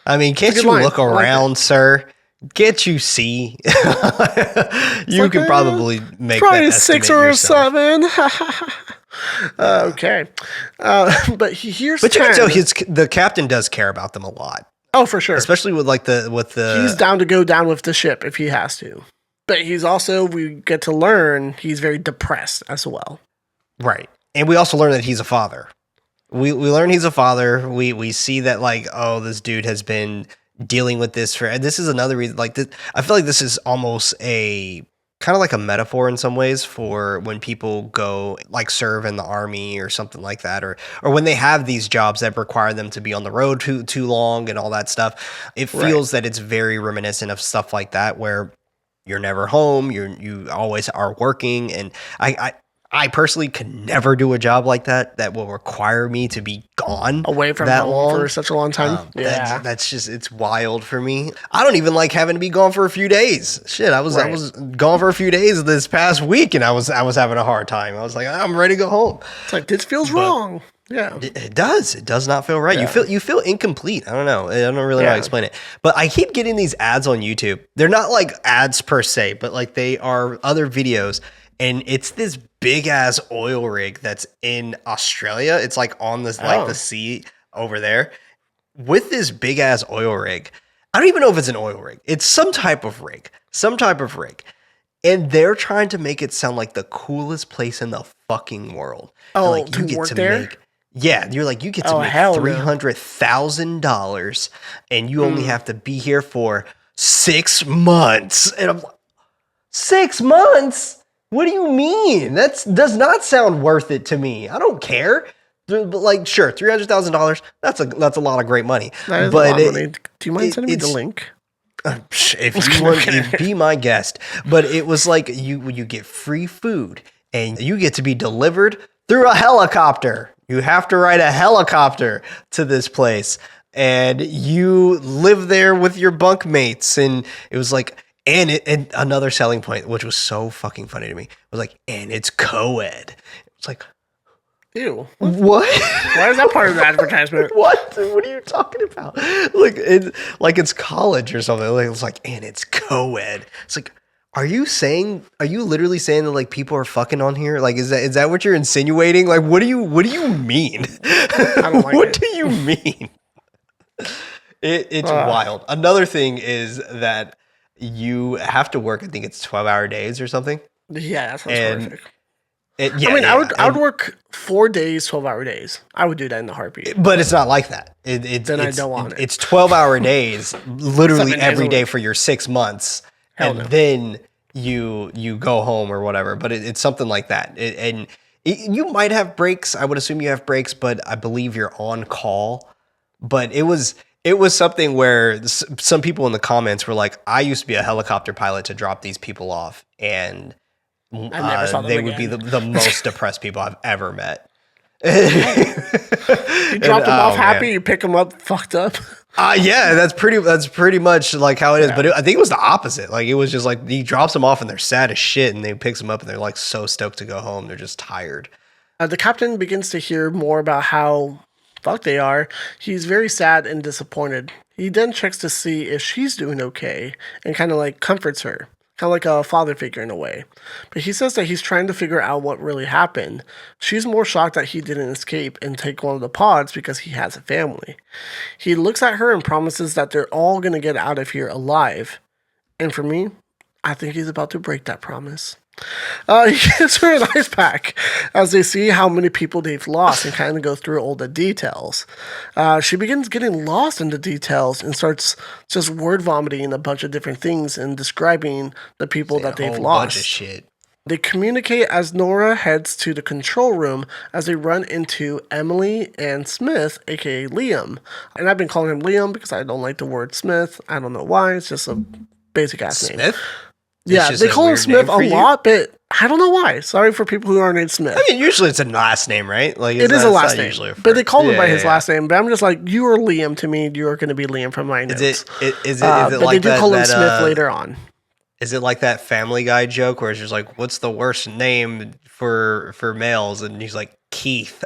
I mean, can't good you line. look I like around, sir? Can't you see? You like could a- probably make Probably that a 6 estimate or a yourself. 7. Okay. But he hears But you 10. can tell the captain does care about them a lot, Oh, for sure. especially with the. He's down to go down with the ship if he has to. But he's also, we get to learn, he's very depressed as well. Right. And we also learn that he's a father. We learn he's a father. We see that like, oh, this dude has been dealing with this and this is another reason like this, I feel like this is almost a kind of like a metaphor in some ways for when people go like serve in the army or something like that, or when they have these jobs that require them to be on the road too long and all that stuff. It feels that it's very reminiscent of stuff like that where you're never home, you always are working, and I personally could never do a job like that will require me to be gone Away from that home long for such a long time. Yeah. that's just, it's wild for me. I don't even like having to be gone for a few days. Shit, I was gone for a few days this past week, and I was having a hard time. I was like, I'm ready to go home. It's like, this feels wrong. Yeah. It does. It does not feel right. You feel incomplete. I don't know. I don't really know how to explain it. But I keep getting these ads on YouTube. They're not like ads per se, but like they are other videos. And it's this big ass oil rig that's in Australia. It's like on this like the sea over there with this big ass oil rig. I don't even know if it's an oil rig. It's some type of rig. And they're trying to make it sound like the coolest place in the fucking world. Oh, like, to work there? Yeah, you're like, you get to make hell no. $300,000 and you only have to be here for 6 months. And I'm like, 6 months? What do you mean? That does not sound worth it to me. I don't care. But like, sure, $300,000. That's a lot of great money. That is but a lot of money. Do you mind sending me the link? If you want to be my guest. But it was like you get free food and you get to be delivered through a helicopter. You have to ride a helicopter to this place, and you live there with your bunkmates. And it was like, and another selling point, which was so fucking funny to me, was like, and it's co-ed. It's like, Ew. what? Why is that part of the advertisement? What? What are you talking about? Like it's college or something. Like, it's like, and it's co-ed. It's like, are you literally saying that like people are fucking on here? Like, is that what you're insinuating? Like, what do you mean? I don't like what it. do you mean? It's wild. Another thing is that you have to work, I think it's 12-hour days or something. Yeah, that sounds horrific. I would work 4 days, 12-hour days. I would do that in the heartbeat. But it's not like that. Then I don't want it. It's 12-hour days, literally 7 days every a day week. for your 6 months. Hell and no. then you go home or whatever. But it's something like that. You might have breaks. I would assume you have breaks, but I believe you're on call. But it was it was something where some people in the comments were like, I used to be a helicopter pilot to drop these people off, and I never saw them they again. would be the most depressed people I've ever met. You drop them off happy, you pick them up fucked up. Yeah, that's pretty much like how it is. But I think it was the opposite. Like, it was just like he drops them off and they're sad as shit, and they picks them up and they're like so stoked to go home. They're just tired. The captain begins to hear more about how fucked they are. He's very sad and disappointed. He then checks to see if she's doing okay and kind of like comforts her. Kind of like a father figure in a way. But he says that he's trying to figure out what really happened. She's more shocked that he didn't escape and take one of the pods because he has a family. He looks at her and promises that they're all going to get out of here alive. And for me, I think he's about to break that promise. He gives her an ice pack as they see how many people they've lost and kind of go through all the details. She begins getting lost in the details and starts just word vomiting a bunch of different things and describing the people that they've lost. Bunch of shit. They communicate as Nora heads to the control room as they run into Emily and Smith, aka Liam. And I've been calling him Liam because I don't like the word Smith. I don't know why. It's just a basic ass name. Smith? Yeah, they call him Smith a lot, but I don't know why. Sorry for people who aren't named Smith. I mean, usually it's a last name, right? Like, it is a last name, but they call him by his yeah. last name. But I'm just like, you are Liam to me. You are going to be Liam from my notes. Is it but like they do that, call him Smith later on. Is it like that Family Guy joke where it's just like, what's the worst name for males? And he's like, Keith.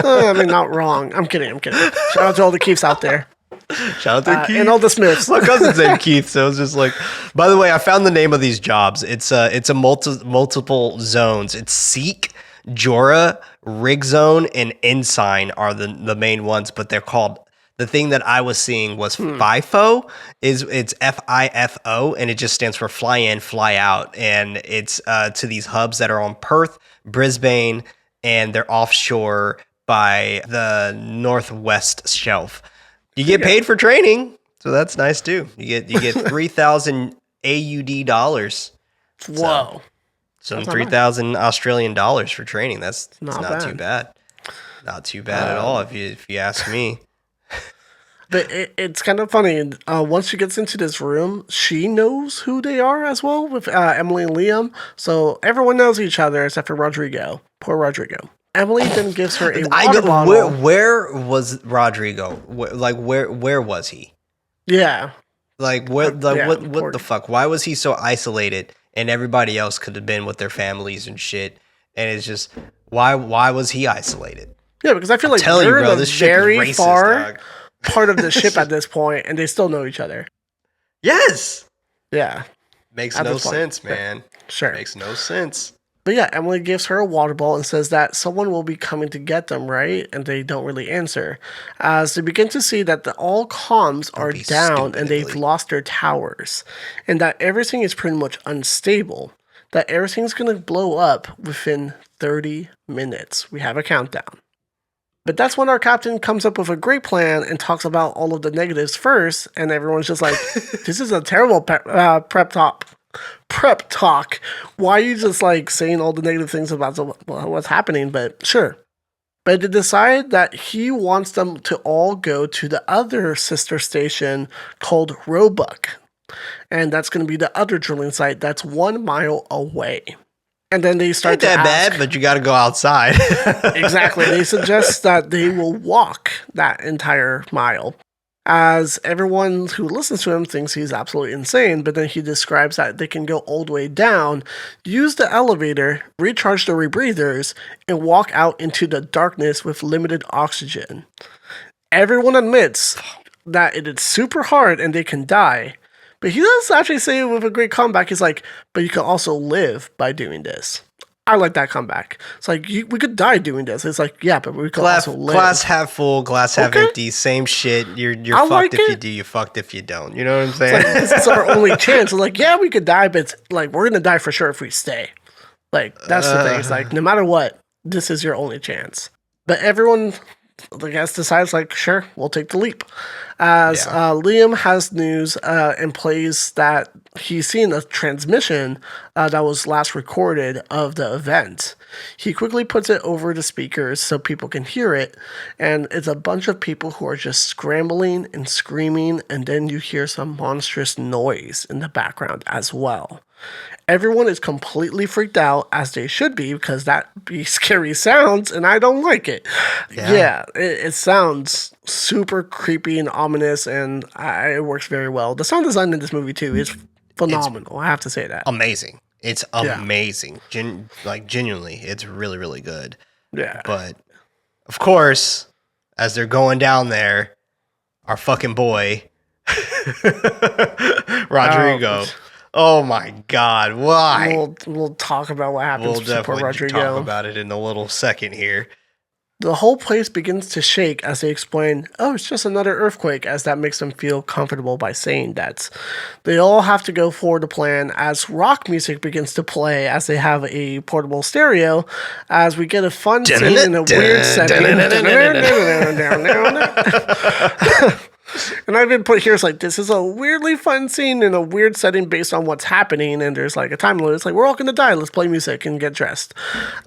I mean, not wrong. I'm kidding. Shout out to all the Keiths out there. Shout out to Keith. And all the Smiths. My cousin's named Keith, so it's just like. By the way, I found the name of these jobs. It's a multiple zones. It's Seek, Jora, Rig Zone, and Ensign are the main ones, but they're called. The thing that I was seeing was FIFO. It's FIFO, and it just stands for fly in, fly out, and it's to these hubs that are on Perth, Brisbane, and they're offshore by the northwest shelf. You get paid for training, so that's nice too. You get 3,000 AUD dollars. Whoa! So 3,000 Australian dollars for training. That's not bad. too bad. Not too bad at all, if you ask me. But it's kind of funny. Once she gets into this room, she knows who they are as well with Emily and Liam. So everyone knows each other except for Rodrigo. Poor Rodrigo. Emily then gives her a water bottle. Where was Rodrigo? Where was he? Yeah. Like what the fuck? Why was he so isolated? And everybody else could have been with their families and shit. And it's just why was he isolated? Yeah, because I feel like they're in a this ship is very racist, far dog. part of the ship at this point, and they still know each other. Yes. Yeah. Makes At no this point. sense, man. Sure. Makes no sense. But yeah, Emily gives her a water bottle and says that someone will be coming to get them, right? And they don't really answer. As they begin to see that all comms are be down stupid, and they've Emily. lost their towers. And that everything is pretty much unstable. That everything's going to blow up within 30 minutes. We have a countdown. But that's when our captain comes up with a great plan and talks about all of the negatives first. And everyone's just like, this is a terrible prep talk. Why are you just like saying all the negative things about what's happening? But sure. But they decide that he wants them to all go to the other sister station called Roebuck. And that's going to be the other drilling site that's 1 mile away. And then they start Ain't to that ask, bad, but you got to go outside. Exactly. They suggest that they will walk that entire mile. As everyone who listens to him thinks he's absolutely insane, but then he describes that they can go all the way down, use the elevator, recharge the rebreathers, and walk out into the darkness with limited oxygen. Everyone admits that it is super hard and they can die, but he does actually say it with a great comeback. He's like, but you can also live by doing this. I like that comeback. It's like, we could die doing this. It's like, yeah, but we could also live. Glass half full, glass half empty, same shit. You're fucked like if you it. do, you fucked if you don't. You know what I'm saying? It's like, this is our only chance. It's like, yeah, we could die, but it's like, we're going to die for sure if we stay. Like, that's the thing. It's like, no matter what, this is your only chance. But everyone, I guess, decides, like, sure, we'll take the leap. As Liam has news and plays that he's seen a transmission that was last recorded of the event. He quickly puts it over the speakers so people can hear it, and it's a bunch of people who are just scrambling and screaming, and then you hear some monstrous noise in the background as well. Everyone is completely freaked out, as they should be, because that be scary sounds, and I don't like it. Yeah, it sounds super creepy and ominous, and it works very well. The sound design in this movie, too, is phenomenal. I have to say that. Amazing. It's amazing. Genuinely, it's really, really good. Yeah. But, of course, as they're going down there, our fucking boy, Rodrigo... Oh my God! Why? We'll talk about what happens. We'll to definitely Rodrigo. talk about it in a little second here. The whole place begins to shake as they explain, "Oh, it's just another earthquake," as that makes them feel comfortable by saying that. They all have to go for the plan as rock music begins to play as they have a portable stereo. As we get a fun scene in a weird setting. And I've been put here, it's like, this is a weirdly fun scene in a weird setting based on what's happening, and there's like a time limit. It's like, we're all gonna die, let's play music and get dressed.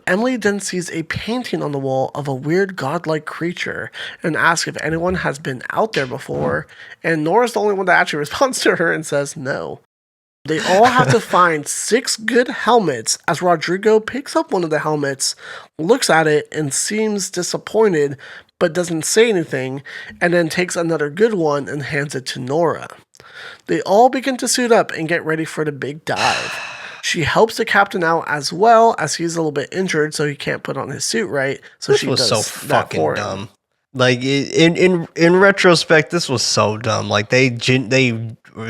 Emily then sees a painting on the wall of a weird godlike creature and asks if anyone has been out there before, and Nora's the only one that actually responds to her and says no. They all have to find 6 good helmets as Rodrigo picks up one of the helmets, looks at it, and seems disappointed, but doesn't say anything, and then takes another good one and hands it to Nora. They all begin to suit up and get ready for the big dive. She helps the captain out as well, as he's a little bit injured, so he can't put on his suit right. So this she was does so fucking dumb. Like in retrospect, this was so dumb. Like they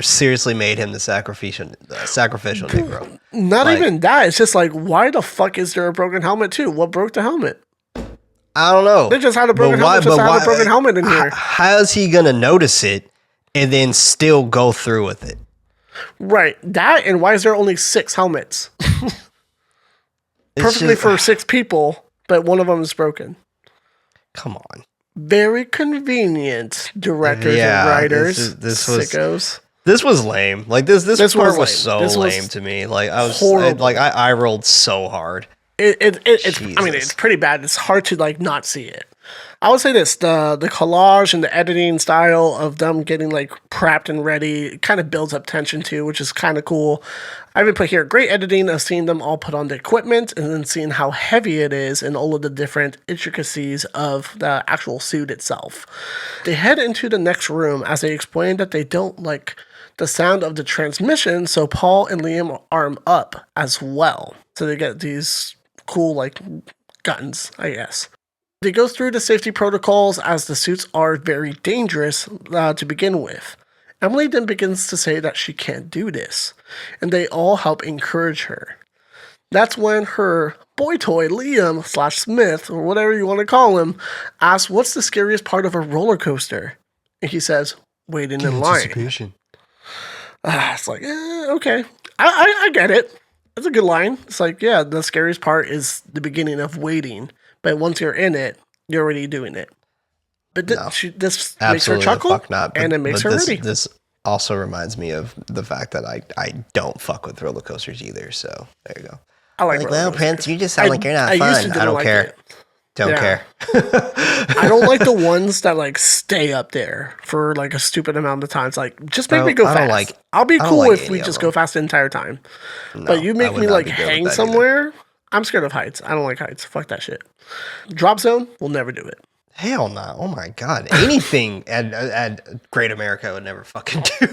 seriously made him the sacrificial Negro. Not even that. It's just like, why the fuck is there a broken helmet too? What broke the helmet? I don't know. They just had a broken helmet. Just had a broken helmet in here. How is he gonna notice it and then still go through with it? Right. That, and why is there only 6 helmets? Perfectly for 6 people, but one of them is broken. Come on. Very convenient, directors and writers. This sickos. This was lame. Like this part was so lame to me. Like I rolled so hard. It's I mean, it's pretty bad. It's hard to like not see it. I would say this, the collage and the editing style of them getting like prepped and ready kind of builds up tension too, which is kind of cool. I even put here great editing of seeing them all put on the equipment and then seeing how heavy it is and all of the different intricacies of the actual suit itself. They head into the next room as they explain that they don't like the sound of the transmission, so Paul and Liam arm up as well. So they get these cool like guns, I guess. They go through the safety protocols as the suits are very dangerous to begin with. Emily then begins to say that she can't do this, and they all help encourage her. That's when her boy toy, Liam / Smith, or whatever you want to call him, asks what's the scariest part of a roller coaster? And he says, waiting in line. It's like, okay. I get it. That's a good line. It's like, yeah, the scariest part is the beginning of waiting. But once you're in it, you're already doing it. But this makes her chuckle, and it makes her ready. This also reminds me of the fact that I don't fuck with roller coasters either. So there you go. I like well, Prince, you just sound like you're not fun. I don't care. Don't care. I don't like the ones that like stay up there for like a stupid amount of times. Like, just make me go fast. I'll be cool if we just go fast the entire time. No, but you make me like hang somewhere. I'm scared of heights. I don't like heights. Fuck that shit. Drop zone, we'll never do it. Hell no. Oh my God. Anything at Great America would never fucking do.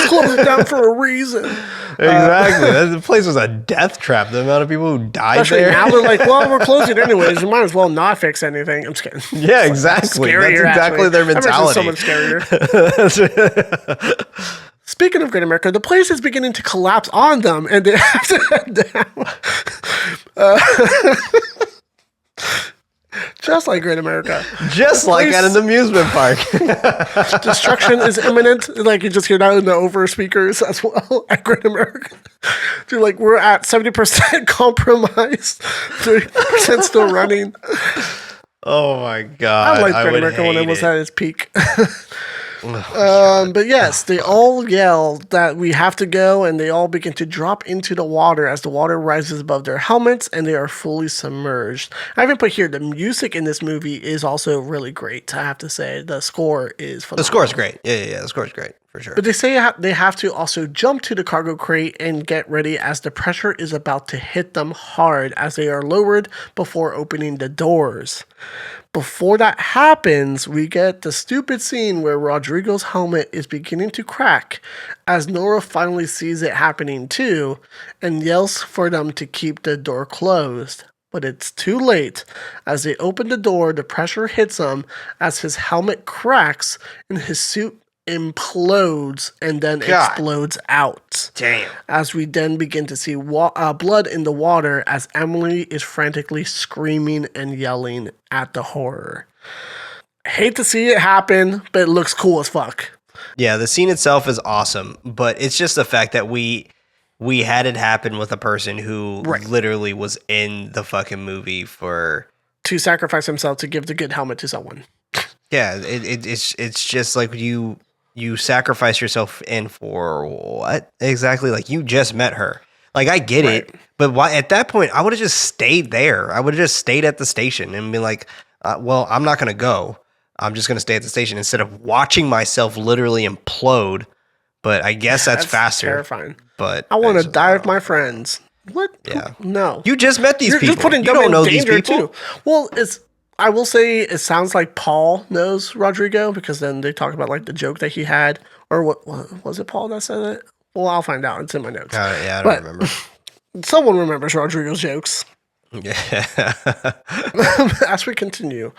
Close it down for a reason. Exactly. The place was a death trap. The amount of people who died there. Now they're like, well, we're closing anyways. You might as well not fix anything. I'm just kidding. Yeah, exactly. That's exactly their mentality. So much scarier. Speaking of Great America, the place is beginning to collapse on them, and they have to head down. Just like Great America. Just like at an amusement park. Destruction is imminent. Like you just hear that in the over speakers as well at Great America. Dude, like we're at 70% compromised, 30% still running. Oh my God. I liked Great America when it was at its peak. But yes, they all yell that we have to go, and they all begin to drop into the water as the water rises above their helmets, and they are fully submerged. I haven't put here, the music in this movie is also really great, I have to say. The score is phenomenal. The score is great. Yeah. The score is great, for sure. But they say they have to also jump to the cargo crate and get ready as the pressure is about to hit them hard as they are lowered before opening the doors. Before that happens, we get the stupid scene where Rodrigo's helmet is beginning to crack as Nora finally sees it happening too and yells for them to keep the door closed. But it's too late. As they open the door, the pressure hits him as his helmet cracks and his suit implodes and then explodes out. Damn. As we then begin to see blood in the water as Emily is frantically screaming and yelling at the horror. I hate to see it happen, but it looks cool as fuck. Yeah, the scene itself is awesome, but it's just the fact that we had it happen with a person who literally was in the fucking movie to sacrifice himself to give the good helmet to someone. Yeah, it's just like you sacrifice yourself in for what exactly? Like, you just met her. Like, I get it, but why at that point I would have just stayed there. I would have just stayed at the station and been like, well, I'm not going to go. I'm just going to stay at the station instead of watching myself literally implode. But I guess that's faster. Terrifying. But I want to die with my friends. What? Yeah. No. You just met these people. You're putting you them don't in know these danger people. too. Well, I will say it sounds like Paul knows Rodrigo because then they talk about like the joke that he had, or what was it? Paul that said it? Well, I'll find out. It's in my notes. Yeah, I don't remember. Someone remembers Rodrigo's jokes. Yeah. As we continue,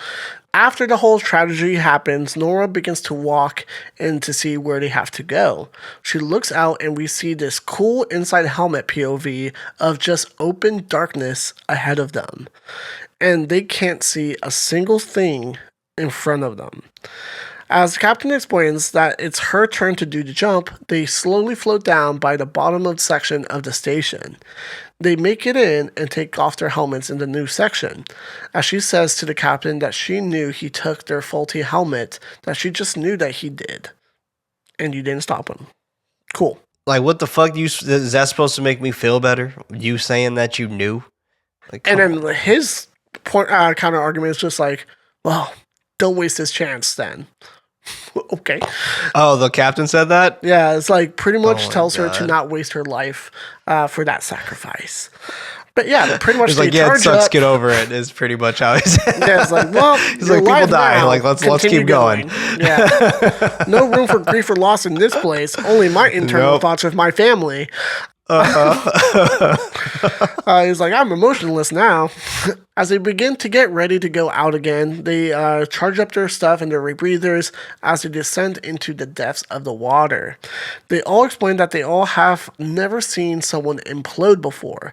after the whole tragedy happens, Nora begins to walk in to see where they have to go. She looks out and we see this cool inside helmet POV of just open darkness ahead of them. And they can't see a single thing in front of them. As the captain explains that it's her turn to do the jump, they slowly float down by the bottom of section of the station. They make it in and take off their helmets in the new section. As she says to the captain that she knew he took their faulty helmet, that she just knew that he did. And you didn't stop him. Cool. Like, what the fuck? Is that supposed to make me feel better? You saying that you knew? Like, and then his counter argument is just like, well, don't waste this chance then. Okay. Oh, the captain said that? Yeah, it's like pretty much tells her to not waste her life for that sacrifice. But yeah, pretty much he's like, yeah, it sucks, get over it, is pretty much how he said. Yeah, it's like, well, he's like, people die. Now, like, let's keep going. Yeah. No room for grief or loss in this place. Only my internal thoughts with my family. He's like, I'm emotionless now. As they begin to get ready to go out again, they charge up their stuff and their rebreathers as they descend into the depths of the water. They all explain that they all have never seen someone implode before.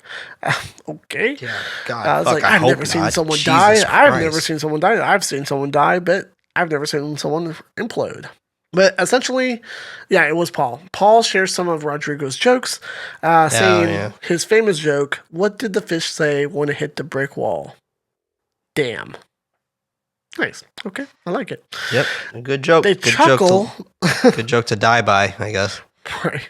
Okay. Yeah, God, I was like, I've never seen someone die. I've never seen someone die. I've seen someone die, but I've never seen someone implode. But essentially, yeah, it was Paul. Paul shares some of Rodrigo's jokes, saying his famous joke, what did the fish say when it hit the brick wall? Damn. Nice. Okay, I like it. Yep, a good joke. They chuckle. Good joke to die by, I guess. Right.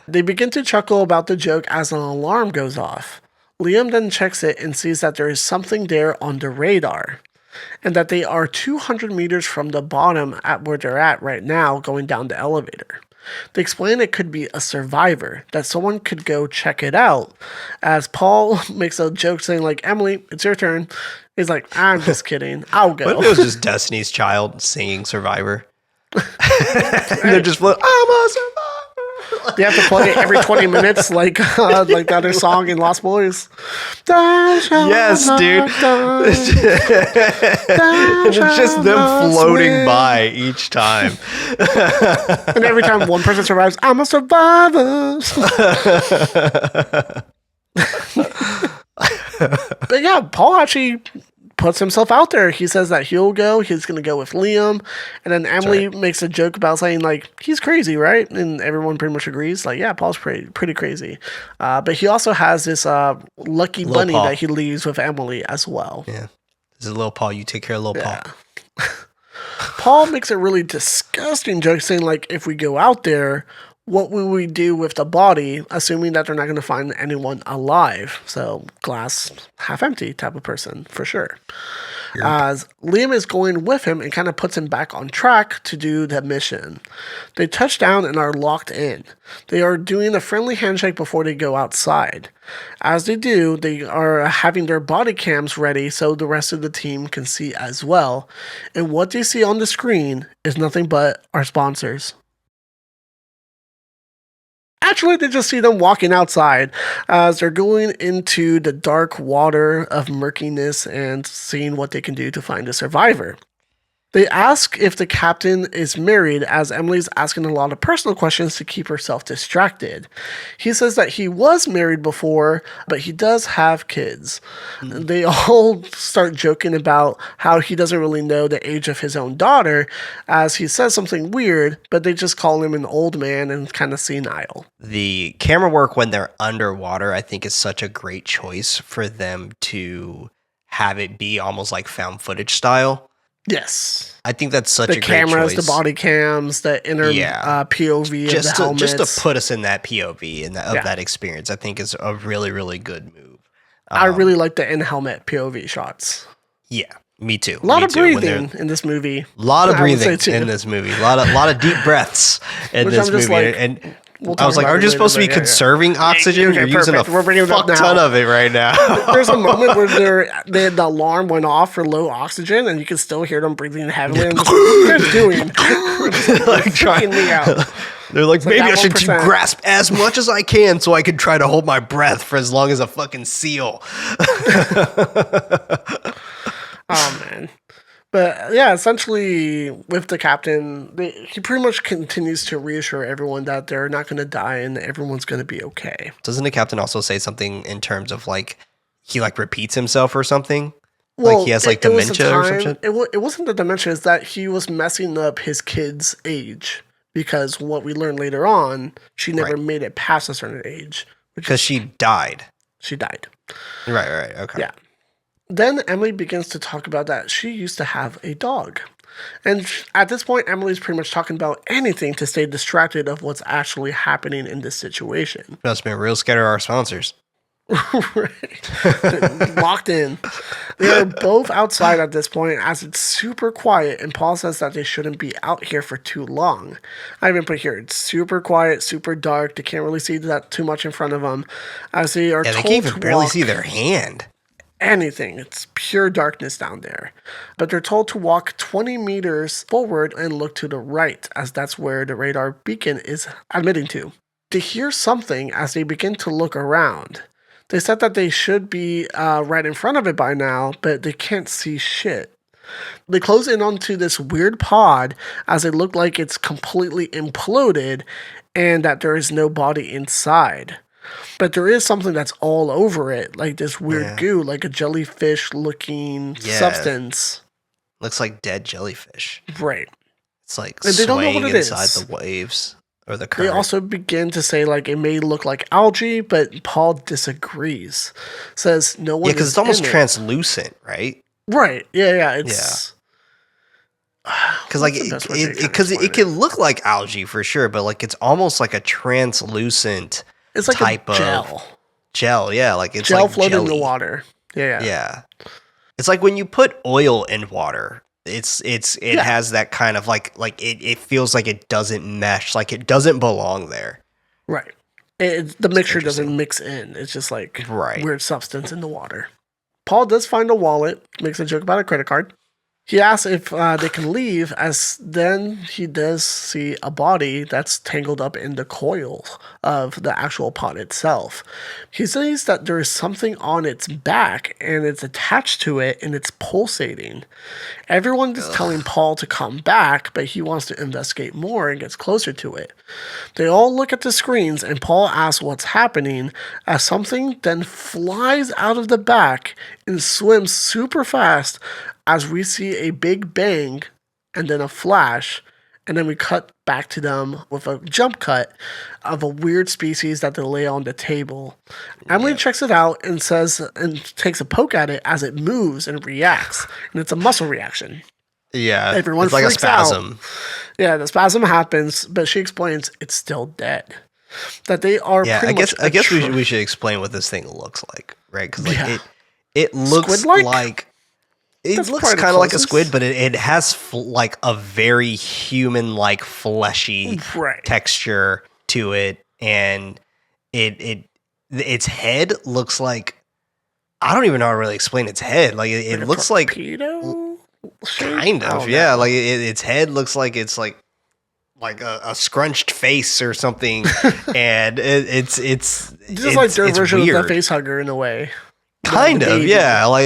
They begin to chuckle about the joke as an alarm goes off. Liam then checks it and sees that there is something there on the radar, and that they are 200 meters from the bottom at where they're at right now going down the elevator. They explain it could be a survivor, that someone could go check it out, as Paul makes a joke saying like, Emily, it's your turn. He's like, I'm just kidding, I'll go. What if it was just Destiny's Child singing Survivor? They're just like, I'm a survivor. They have to play it every 20 minutes like the other song in Lost Boys. Yes, dude. It's just them floating by each time. And every time one person survives, I'm a survivor. But yeah, Paul actually puts himself out there. He says that he'll go. He's going to go with Liam. And then Emily makes a joke about saying, like, he's crazy, right? And everyone pretty much agrees. Like, yeah, Paul's pretty crazy. But he also has this lucky bunny that he leaves with Emily as well. Yeah. This is little Paul. You take care of little Paul. Paul makes a really disgusting joke saying, like, if we go out there, what will we do with the body, assuming that they're not going to find anyone alive? So, glass half empty type of person, for sure. As Liam is going with him and kind of puts him back on track to do the mission. They touch down and are locked in. They are doing a friendly handshake before they go outside. As they do, they are having their body cams ready so the rest of the team can see as well. And what they see on the screen is nothing but our sponsors. Actually, they just see them walking outside as they're going into the dark water of murkiness and seeing what they can do to find a survivor. They ask if the captain is married, as Emily's asking a lot of personal questions to keep herself distracted. He says that he was married before, but he does have kids. They all start joking about how he doesn't really know the age of his own daughter, as he says something weird, but they just call him an old man and kind of senile. The camera work when they're underwater, I think, is such a great choice for them to have it be almost like found footage style. Yes. I think that's such a great cameras, choice. the body cams, the inner POV of the helmets. Just to put us in that POV and that experience, I think is a really, really good move. I really like the in-helmet POV shots. Yeah, me too. A lot of breathing in this movie. A lot of breathing in this movie. A lot of deep breaths in this movie. Like, I was like, aren't you supposed to be conserving oxygen? Okay, You're using a fuck ton of it right now. There's a moment where the alarm went off for low oxygen, and you can still hear them breathing heavily. And what are you guys doing? Like freaking me out. They're like, maybe I should grasp as much as I can so I can try to hold my breath for as long as a fucking seal. Oh, man. But yeah, essentially with the captain, he pretty much continues to reassure everyone that they're not going to die and everyone's going to be okay. Doesn't the captain also say something in terms of like, he like repeats himself or something? Well, like he has like dementia or some shit? It wasn't the dementia, it's that he was messing up his kid's age. Because what we learned later on, she never made it past a certain age. Because she died. She died. Right, okay. Yeah. Then Emily begins to talk about that she used to have a dog. And at this point, Emily's pretty much talking about anything to stay distracted of what's actually happening in this situation. Must have been real scared of our sponsors. Locked in. They are both outside at this point as it's super quiet, and Paul says that they shouldn't be out here for too long. I even put here, it's super quiet, super dark. They can't really see that too much in front of them as they are told they can't even barely walk see their hand. Anything. It's pure darkness down there. But they're told to walk 20 meters forward and look to the right, as that's where the radar beacon is admitting to. They hear something as they begin to look around. They said that they should be right in front of it by now, but they can't see shit. They close in onto this weird pod as it looked like it's completely imploded and that there is no body inside. But there is something that's all over it, like this weird goo, like a jellyfish-looking substance. Looks like dead jellyfish. Right. It's like and they don't know what it inside is. The waves or the current. They also begin to say, like, it may look like algae, but Paul disagrees. Says no one. Yeah, because it's almost translucent, right? Right. Yeah. It's. Because like it can look like algae for sure, but like it's almost like a translucent. It's like type a gel. Gel, yeah, like it's gel like floating jelly. in the water. Yeah. It's like when you put oil in water. It has that kind of like it feels like it doesn't mesh, like it doesn't belong there. Right. The mixture doesn't mix in. It's just like weird substance in the water. Paul does find a wallet, makes a joke about a credit card. He asks if they can leave, as then he does see a body that's tangled up in the coil of the actual pod itself. He says that there is something on its back, and it's attached to it, and it's pulsating. Everyone is telling Paul to come back, but he wants to investigate more and gets closer to it. They all look at the screens, and Paul asks what's happening, as something then flies out of the back and swims super fast, as we see a big bang and then a flash, and then we cut back to them with a jump cut of a weird species that they lay on the table. Emily checks it out and says, and takes a poke at it as it moves and reacts, and it's a muscle reaction. Yeah, Everyone it's like a freaks out. spasm. Yeah, the spasm happens, but she explains it's still dead. That they are Yeah, pretty much I guess we should explain what this thing looks like, right? Because like Yeah. it looks Squid-like? like it That's looks probably the kind of like a closest. squid, but it has like a very human like fleshy Right. texture to it, and its head looks like, I don't even know how to really explain its head. Like it a looks like torpedo shape? kind I of, don't yeah. know. Like its head looks like it's like a scrunched face or something, and it's Just like their it's version weird. of the face hugger in a way. Kind The of, baby. yeah. Like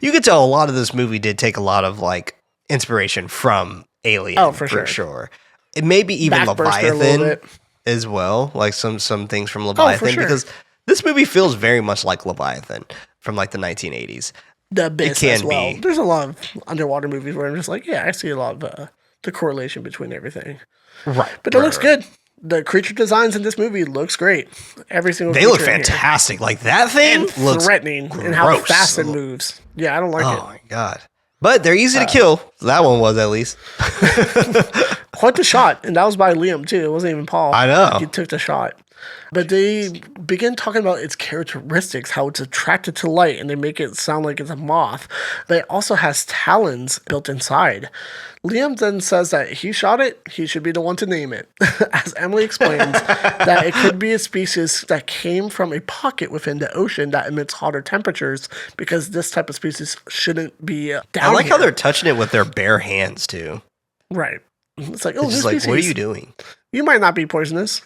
you could tell a lot of this movie did take a lot of like inspiration from Alien. Oh, for sure. sure. It may be even Backburster a little Leviathan bit. as well, like some things from Leviathan, sure. because this movie feels very much like Leviathan from like the 1980s. The Abyss can as well. be. There's a lot of underwater movies where I'm just like, yeah, I see a lot of the correlation between everything. Right, But it looks good. The creature designs in this movie looks great. Every single They look creature in here. fantastic. Like that thing And looks threatening and how gross. fast it moves. Yeah, I don't like Oh my god! But they're easy to kill. That one was at least. it. Quite the shot, and that was by Liam too. It wasn't even Paul. I know. He took the shot. But they begin talking about its characteristics, how it's attracted to light, and they make it sound like it's a moth. But it also has talons built inside. Liam then says that he shot it, he should be the one to name it. As Emily explains, that it could be a species that came from a pocket within the ocean that emits hotter temperatures, because this type of species shouldn't be down I like how here. they're touching it with their bare hands too. Right. It's like, oh, It's this just like, species, what are you doing? you might not be poisonous.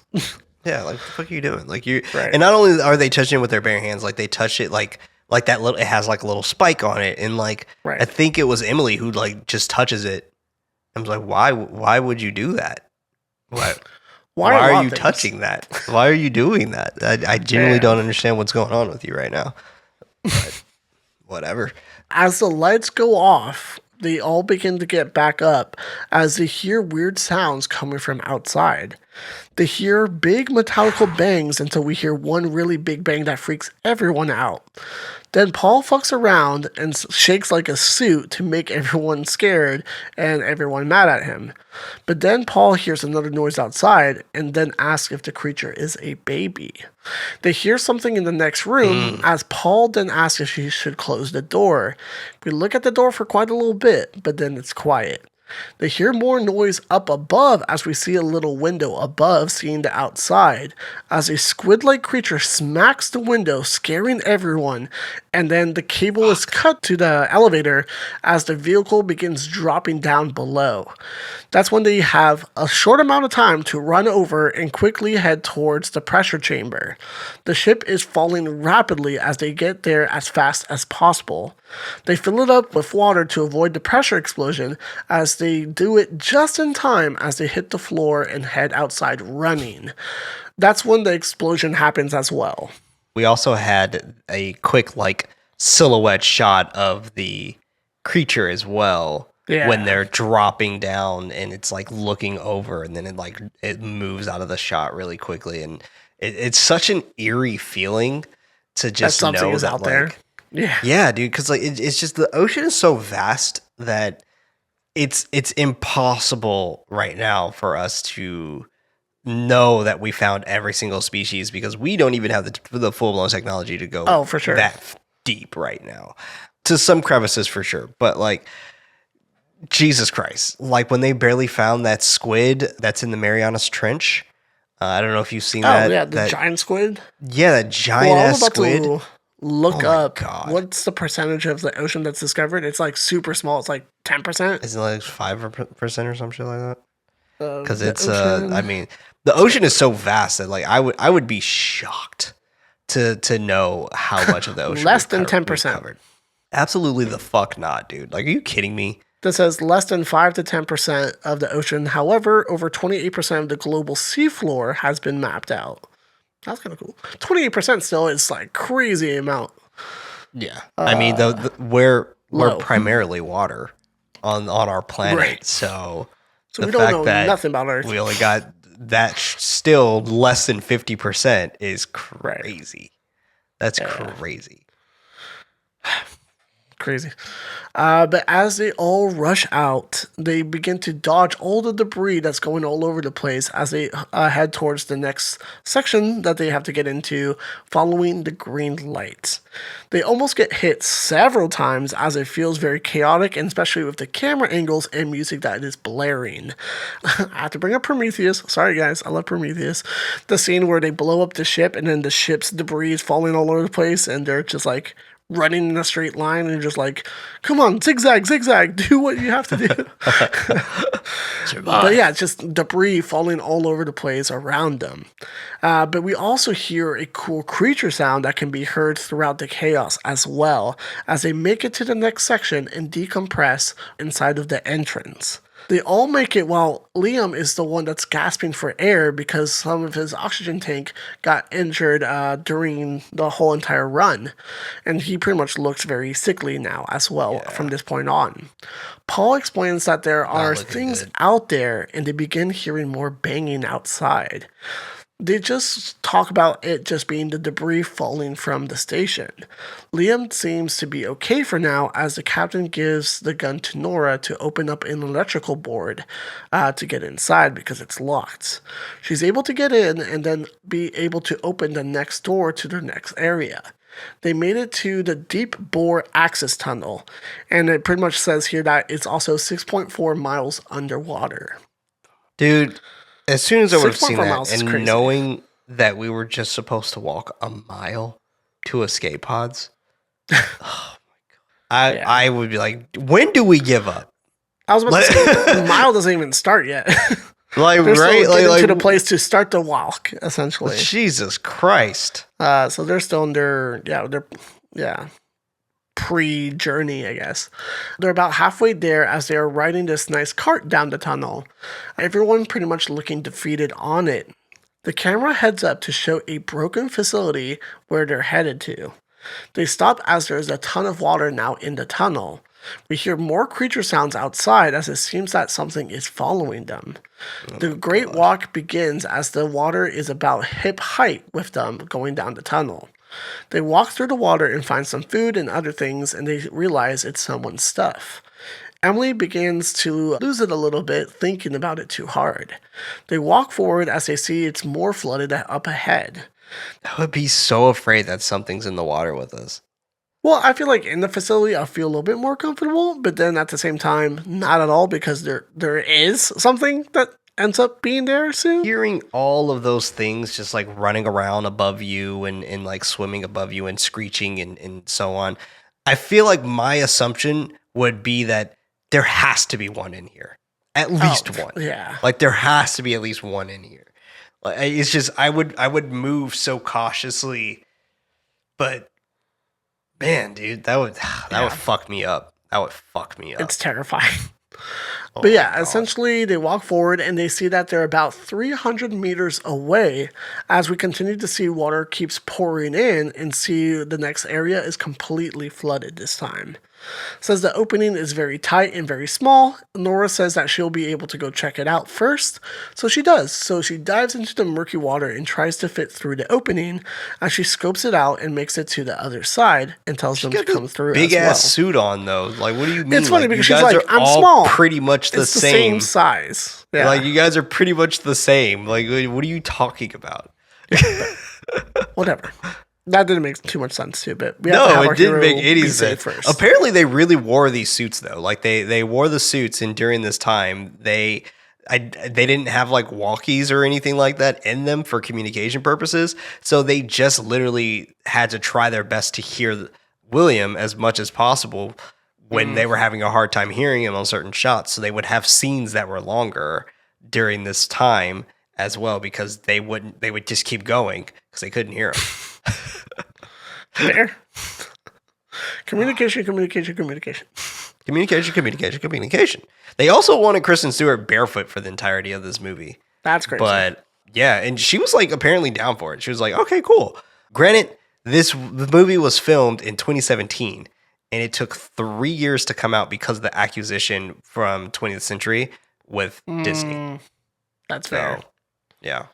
Yeah, like the fuck are you doing? Like you, Right. and not only are they touching it with their bare hands, like they touch it like that little. It has like a little spike on it, and like Right. I think it was Emily who like just touches it. I was like, why? Why would you do that? Why? Why Why a lot are of you things? touching that? Why are you doing that? I genuinely Yeah. don't understand what's going on with you right now. But whatever. As the lights go off, they all begin to get back up as they hear weird sounds coming from outside. They hear big metallical bangs until we hear one really big bang that freaks everyone out. Then Paul fucks around and shakes like a suit to make everyone scared and everyone mad at him. But then Paul hears another noise outside and then asks if the creature is a baby. They hear something in the next room as Paul then asks if he should close the door. We look at the door for quite a little bit, but then it's quiet. They hear more noise up above as we see a little window above seeing the outside as a squid-like creature smacks the window, scaring everyone, and then the cable is cut to the elevator as the vehicle begins dropping down below. That's when they have a short amount of time to run over and quickly head towards the pressure chamber. The ship is falling rapidly as they get there as fast as possible. They fill it up with water to avoid the pressure explosion as they do it just in time as they hit the floor and head outside running. That's when the explosion happens as well. We also had a quick like silhouette shot of the creature as well. Yeah. When they're dropping down and it's like looking over, and then it moves out of the shot really quickly, and it's such an eerie feeling to just something know is that out like, there. Yeah. yeah, dude, because like it's just the ocean is so vast that it's impossible right now for us to know that we found every single species, because we don't even have the full blown technology to go Oh, for sure. that deep right now. To some crevices for sure, but like Jesus Christ, like when they barely found that squid that's in the Marianas Trench. I don't know if you've seen that. Oh, yeah, the that, giant squid. yeah, that giant Well, I'm ass about squid. to look Oh my up God. what's the percentage of the ocean that's discovered. It's like super small. It's like 10%. Isn't it like 5% or some shit like that? Because The it's ocean. I mean, the ocean is so vast that like I would be shocked to know how much of the ocean Less we've than we've 10%. covered. Absolutely the fuck not, dude. Like, are you kidding me? That says less than 5 to 10% of the ocean. However, over 28% of the global seafloor has been mapped out. That's kind of cool. 28% still is like crazy amount. Yeah, I mean, we're low. primarily water on our planet, Right. so So the we don't fact know that nothing about Earth. we only got that still less than 50% is crazy. That's Yeah. crazy. crazy. But as they all rush out, they begin to dodge all the debris that's going all over the place as they head towards the next section that they have to get into, following the green lights. They almost get hit several times as it feels very chaotic, and especially with the camera angles and music that is blaring. I have to bring up Prometheus. Sorry, guys. I love Prometheus. The scene where they blow up the ship and then the ship's debris is falling all over the place and they're just like running in a straight line and just like, come on, zigzag, zigzag, do what you have to do. But yeah, it's just debris falling all over the place around them. But we also hear a cool creature sound that can be heard throughout the chaos as well as they make it to the next section and decompress inside of the entrance. They all make it while Liam is the one that's gasping for air because some of his oxygen tank got injured during the whole entire run. And he pretty much looks very sickly now as well from this point on. Paul explains that there are things out there and they begin hearing more banging outside. They just talk about it just being the debris falling from the station. Liam seems to be okay for now as the captain gives the gun to Nora to open up an electrical board to get inside because it's locked. She's able to get in and then be able to open the next door to the next area. They made it to the deep bore access tunnel, and it pretty much says here that it's also 6.4 miles underwater. Dude, as soon as I would have seen that and crazy. knowing that we were just supposed to walk a mile to escape pods, oh my God. I would be like, when do we give up? I was about to say, the mile doesn't even start yet. Like, they're right? still getting to the place to start the walk, essentially. Jesus Christ. So they're still in their pre-journey, I guess. They're about halfway there as they are riding this nice cart down the tunnel. Everyone pretty much looking defeated on it. The camera heads up to show a broken facility where they're headed to. They stop as there is a ton of water now in the tunnel. We hear more creature sounds outside as it seems that something is following them. The great walk begins as the water is about hip height with them going down the tunnel. They walk through the water and find some food and other things, and they realize it's someone's stuff. Emily begins to lose it a little bit, thinking about it too hard. They walk forward as they see it's more flooded up ahead. I would be so afraid that something's in the water with us. Well, I feel like in the facility, I'll feel a little bit more comfortable, but then at the same time, not at all, because there is something that ends up being there soon. Hearing all of those things just like running around above you and like swimming above you and screeching and so on, I feel like my assumption would be that there has to be one in here. At least one. Yeah. Like there has to be at least one in here. Like, it's just I would move so cautiously, but man, dude, that would fuck me up. That would fuck me up. It's terrifying. Oh But yeah, my God. essentially they walk forward and they see that they're about 300 meters away as we continue to see water keeps pouring in and see the next area is completely flooded this time. Says the opening is very tight and very small. Nora says that she'll be able to go check it out first. So she does. So she dives into the murky water and tries to fit through the opening as she scopes it out and makes it to the other side and tells them to come through Big as well. ass suit on though. Like, what do you mean? It's funny like, because you she's guys like, are I'm all small. pretty much the It's the same. same size. Yeah. Like, you guys are pretty much the same. Like, what are you talking about? Whatever. That didn't make too much sense too, but we have to have No, our it didn't hero make any be safe sense. first. Apparently, they really wore these suits though. Like, they wore the suits, and during this time, they didn't have like walkies or anything like that in them for communication purposes. So they just literally had to try their best to hear William as much as possible when they were having a hard time hearing him on certain shots. So they would have scenes that were longer during this time as well, because they would just keep going because they couldn't hear him. Fair. Communication. Communication. They also wanted Kristen Stewart barefoot for the entirety of this movie. That's crazy. But yeah, and she was like apparently down for it. She was like, okay, cool. Granted, the movie was filmed in 2017, and it took 3 years to come out because of the acquisition from 20th Century with Disney. That's fair. So, yeah.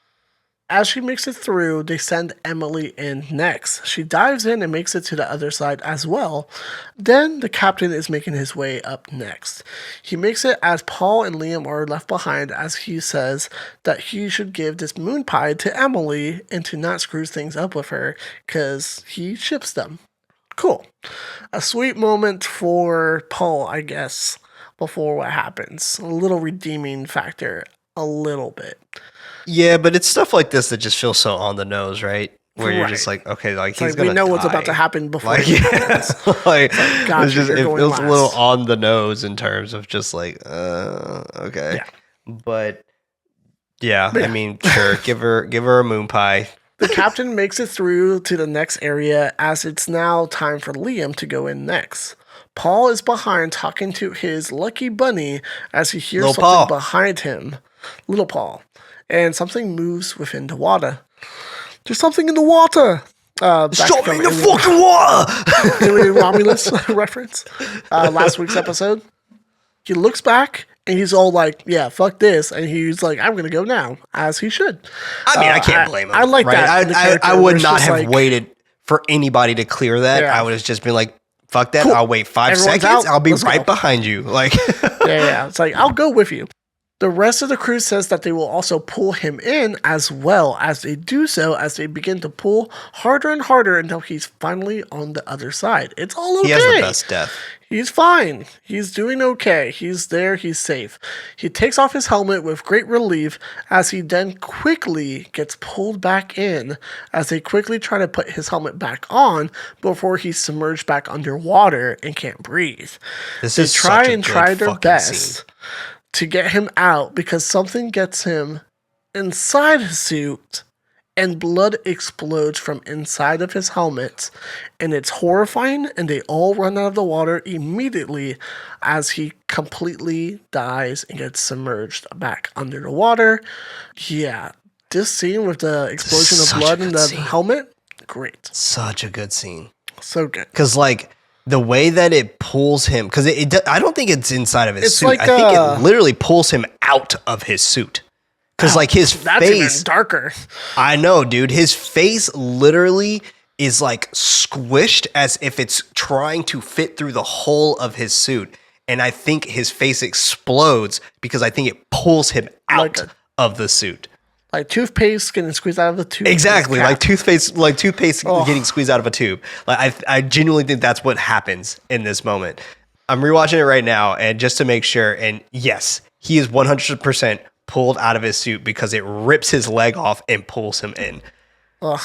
As she makes it through, they send Emily in next. She dives in and makes it to the other side as well. Then the captain is making his way up next. He makes it as Paul and Liam are left behind, as he says that he should give this moon pie to Emily and to not screw things up with her because he ships them. Cool. A sweet moment for Paul, I guess, before what happens. A little redeeming factor, a little bit. Yeah, but it's stuff like this that just feels so on the nose, right? Where you're Right. just like, okay, like It's he's like gonna we know what's die. about to happen before Like, it yeah, happens. like, Gotcha, it's just, you're it going feels a little last. on the nose in terms of just like, okay, Yeah. but yeah, But I yeah. mean, sure, give her a moon pie. The captain makes it through to the next area as it's now time for Liam to go in next. Paul is behind talking to his lucky bunny as he hears Little something Paul. behind him. Little Paul. And something moves within the water. There's something in the water! Back Show from me the Alien- fucking water. Alien Romulus reference. Last week's episode. He looks back and he's all like, yeah, fuck this. And he's like, I'm going to go now, as he should. I mean, I can't blame him. I like right? that. in the I character where would it's not just have like, waited for anybody to clear that. Yeah. I would have just been like, fuck that. Cool. I'll wait 5 Everyone's seconds. out. I'll be Let's right go. behind you. Like, Yeah. It's like, I'll go with you. The rest of the crew says that they will also pull him in as well as they do so as they begin to pull harder and harder until he's finally on the other side. It's all okay. he has the best death. He's fine. He's doing okay. He's there. He's safe. He takes off his helmet with great relief as he then quickly gets pulled back in as they quickly try to put his helmet back on before he's submerged back underwater and can't breathe. This They is try such a and good try their fucking best scene. to get him out because something gets him inside his suit and blood explodes from inside of his helmet, and it's horrifying, and they all run out of the water immediately as he completely dies and gets submerged back under the water. Yeah, this scene with the explosion of Such a blood in good the scene. helmet, great. Such a good scene. So good. Because, like, the way that it pulls him, because I don't think it's inside of his It's suit. like, I think it literally pulls him out of his suit. Because, like, his That's face, even darker. I know, dude, his face literally is like squished as if it's trying to fit through the hole of his suit. And I think his face explodes because I think it pulls him out Like of the suit. Like toothpaste getting squeezed out of the tube. Exactly, cap. like toothpaste getting squeezed out of a tube. Like I genuinely think that's what happens in this moment. I'm rewatching it right now, and just to make sure, and yes, he is 100% pulled out of his suit because it rips his leg off and pulls him in. Ugh.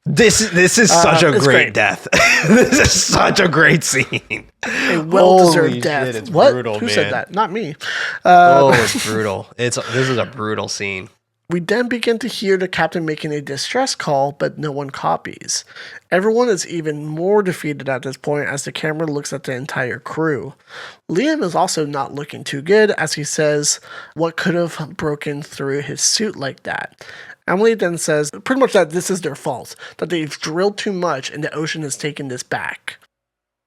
This is such a it's great great. death. This is such a great scene. A well-deserved Holy death. shit, it's What? brutal, Who man. said that? Not me. Oh, it's brutal. This is a brutal scene. We then begin to hear the captain making a distress call, but no one copies. Everyone is even more defeated at this point as the camera looks at the entire crew. Liam is also not looking too good as he says what could have broken through his suit like that. Emily then says pretty much that this is their fault, that they've drilled too much and the ocean has taken this back.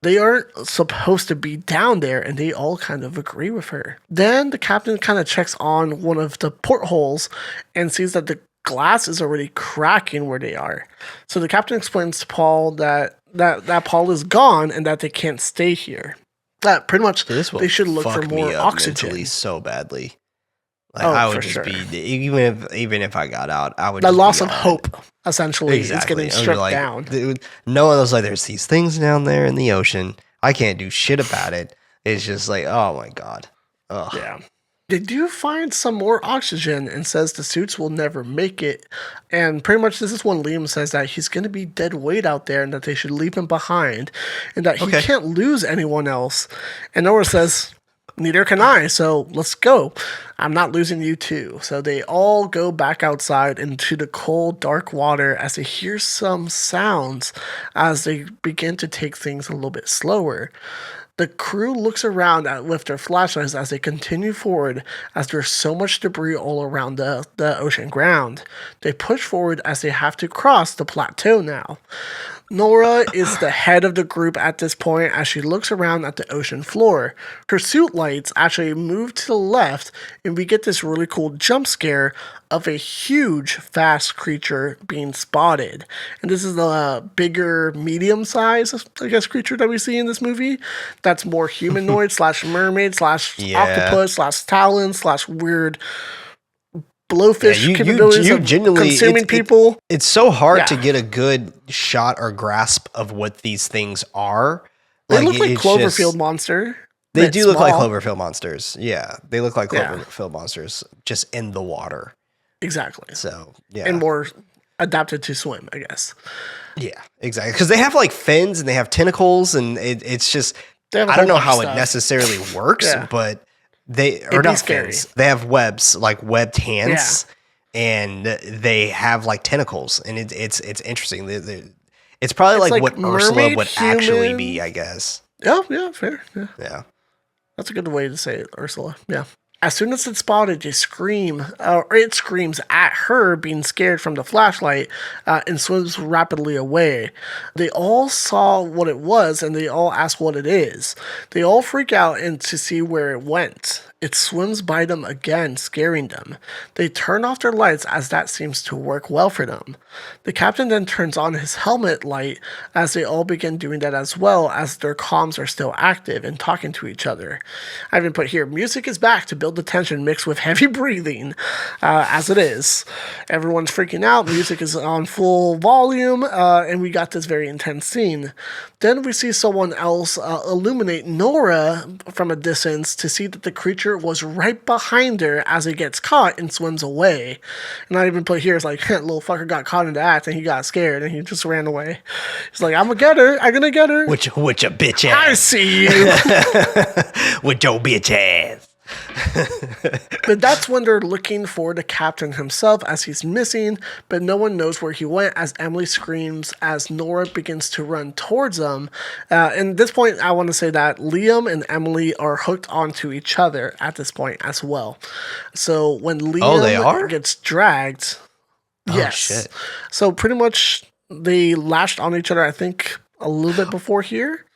They aren't supposed to be down there, and they all kind of agree with her. Then the captain kind of checks on one of the portholes and sees that the glass is already cracking where they are. So the captain explains to Paul that Paul is gone and that they can't stay here. That pretty much This will they should look for fuck me more up oxygen. mentally so badly. Like, Oh, I would for just sure. be even if I got out, I would The just loss be of on it. hope, essentially, Exactly. is getting I would be stripped like, down. Dude, no one was like, there's these things down there in the ocean. I can't do shit about it. It's just like, oh my god. Ugh. Yeah. They do find some more oxygen and says the suits will never make it. And pretty much this is when Liam says that he's going to be dead weight out there and that they should leave him behind and that he Okay. can't lose anyone else. And Nora says, neither can I, so let's go. I'm not losing you too. So they all go back outside into the cold, dark water as they hear some sounds as they begin to take things a little bit slower. The crew looks around with their flashlights as they continue forward as there's so much debris all around the ocean ground. They push forward as they have to cross the plateau now. Nora is the head of the group at this point as she looks around at the ocean floor. Her suit lights actually move to the left, and we get this really cool jump scare of a huge, fast creature being spotted. And this is the bigger, medium size, I guess, creature that we see in this movie. That's more humanoid slash mermaid slash octopus slash talon slash weird blowfish capabilities you of genuinely consuming people. It's so hard to get a good shot or grasp of what these things are. They look like Cloverfield monster. They do look like Cloverfield monsters. Yeah, they look like Cloverfield monsters, just in the water. Exactly. So, yeah. And more adapted to swim, I guess. Yeah, exactly. Because they have like fins and they have tentacles, and it's just, I don't know how it necessarily works, but they are not fins. They have webs, like webbed hands, and they have like tentacles, and it's interesting. It's probably like what Ursula would actually be, I guess. Yeah, fair. Yeah. That's a good way to say it, Ursula. Yeah. As soon as it's spotted, they scream, or it screams at her, being scared from the flashlight, and swims rapidly away. They all saw what it was, and they all ask what it is. They all freak out and to see where it went. It swims by them again, scaring them. They turn off their lights as that seems to work well for them. The captain then turns on his helmet light as they all begin doing that as well, as their comms are still active and talking to each other. I even put here, music is back to build the tension mixed with heavy breathing, as it is. Everyone's freaking out, music is on full volume, and we got this very intense scene. Then we see someone else illuminate Nora from a distance to see that the creature was right behind her as it gets caught and swims away. And I even put here, it's like, little fucker got caught in the act and he got scared and he just ran away. He's like, I'm gonna get her. I'm gonna get her. With your bitch ass. I see you. With your bitch ass. But that's when they're looking for the captain himself as he's missing, but no one knows where he went as Emily screams as Nora begins to run towards them. And at this point, I want to say that Liam and Emily are hooked onto each other at this point as well. So when Liam gets dragged, yes. Shit. So pretty much they lashed on each other, I think, a little bit before here.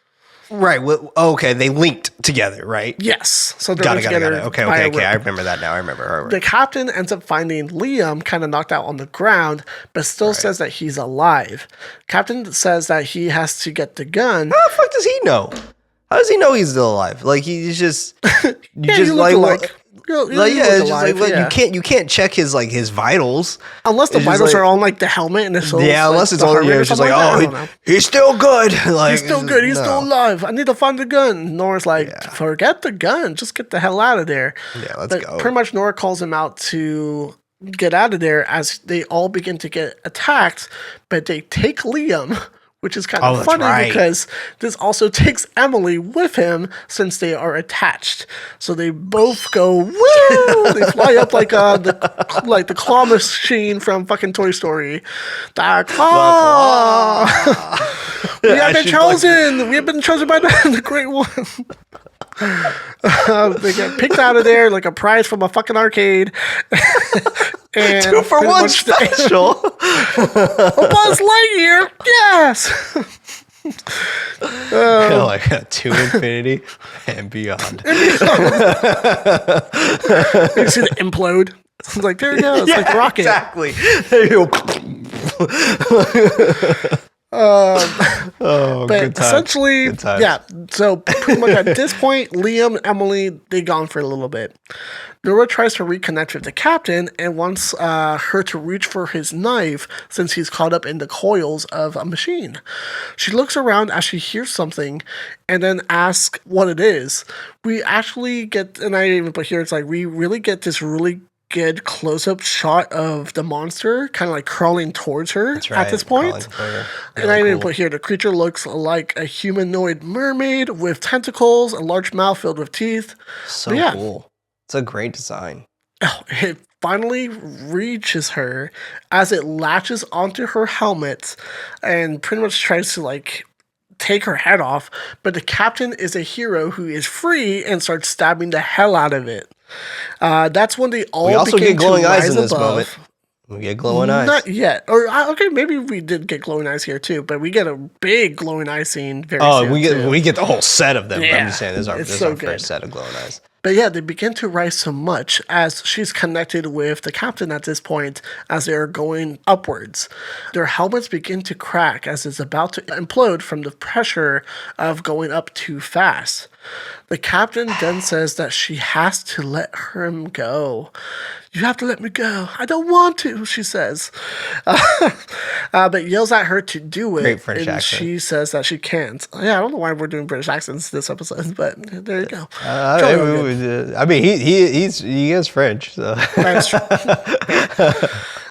Right. Well, okay. They linked together, right? Yes. So they're got it. Okay. I remember that now. I remember. The captain ends up finding Liam kind of knocked out on the ground, but still says that he's alive. Captain says that he has to get the gun. How the fuck does he know? How does he know he's still alive? Like he's just, you can't check his vitals unless the vitals are on like the helmet and the unless it's on there. It's just like, he's still good. Like he's still good. He's still alive. I need to find the gun. Nora's like, forget the gun. Just get the hell out of there. Yeah, let's go. Pretty much, Nora calls him out to get out of there as they all begin to get attacked, but they take Liam. Which is kind of funny because this also takes Emily with him since they are attached. So they both go woo! They fly up like the claw machine from fucking Toy Story. The claw! We have been chosen! We have been chosen by the Great One. They get picked out of there like a prize from a fucking arcade. And 2-for-1 special. A Buzz Lightyear, yes. Like to infinity and beyond. You see the implode. It's like there it goes, like a rocket. Exactly. There you go. But essentially, so pretty much at this point, Liam, Emily, they gone for a little bit. Nora tries to reconnect with the captain and wants her to reach for his knife since he's caught up in the coils of a machine. She looks around as she hears something and then asks what it is. We actually get, and I even put here, it's like we really get this really good close-up shot of the monster kind of like crawling towards her at this point. And I didn't put here, the creature looks like a humanoid mermaid with tentacles, a large mouth filled with teeth. So cool. It's a great design. It finally reaches her as it latches onto her helmet and pretty much tries to like take her head off, but the captain is a hero who is free and starts stabbing the hell out of it. That's when they all we also begin get glowing to eyes rise in this above. moment. We get glowing eyes. Not yet. Or okay, maybe we did get glowing eyes here too, but we get a big glowing eye scene very soon. We get the whole set of them. Yeah, I'm just saying, this is our first set of glowing eyes. But yeah, they begin to rise so much as she's connected with the captain at this point as they're going upwards. Their helmets begin to crack as it's about to implode from the pressure of going up too fast. The captain then says that she has to let him go. You have to let me go. I don't want to, she says. But yells at her to do it. Great British and accent. she says that she can't. Yeah, I don't know why we're doing British accents this episode, but there you go. I mean, he is French, so. That's true.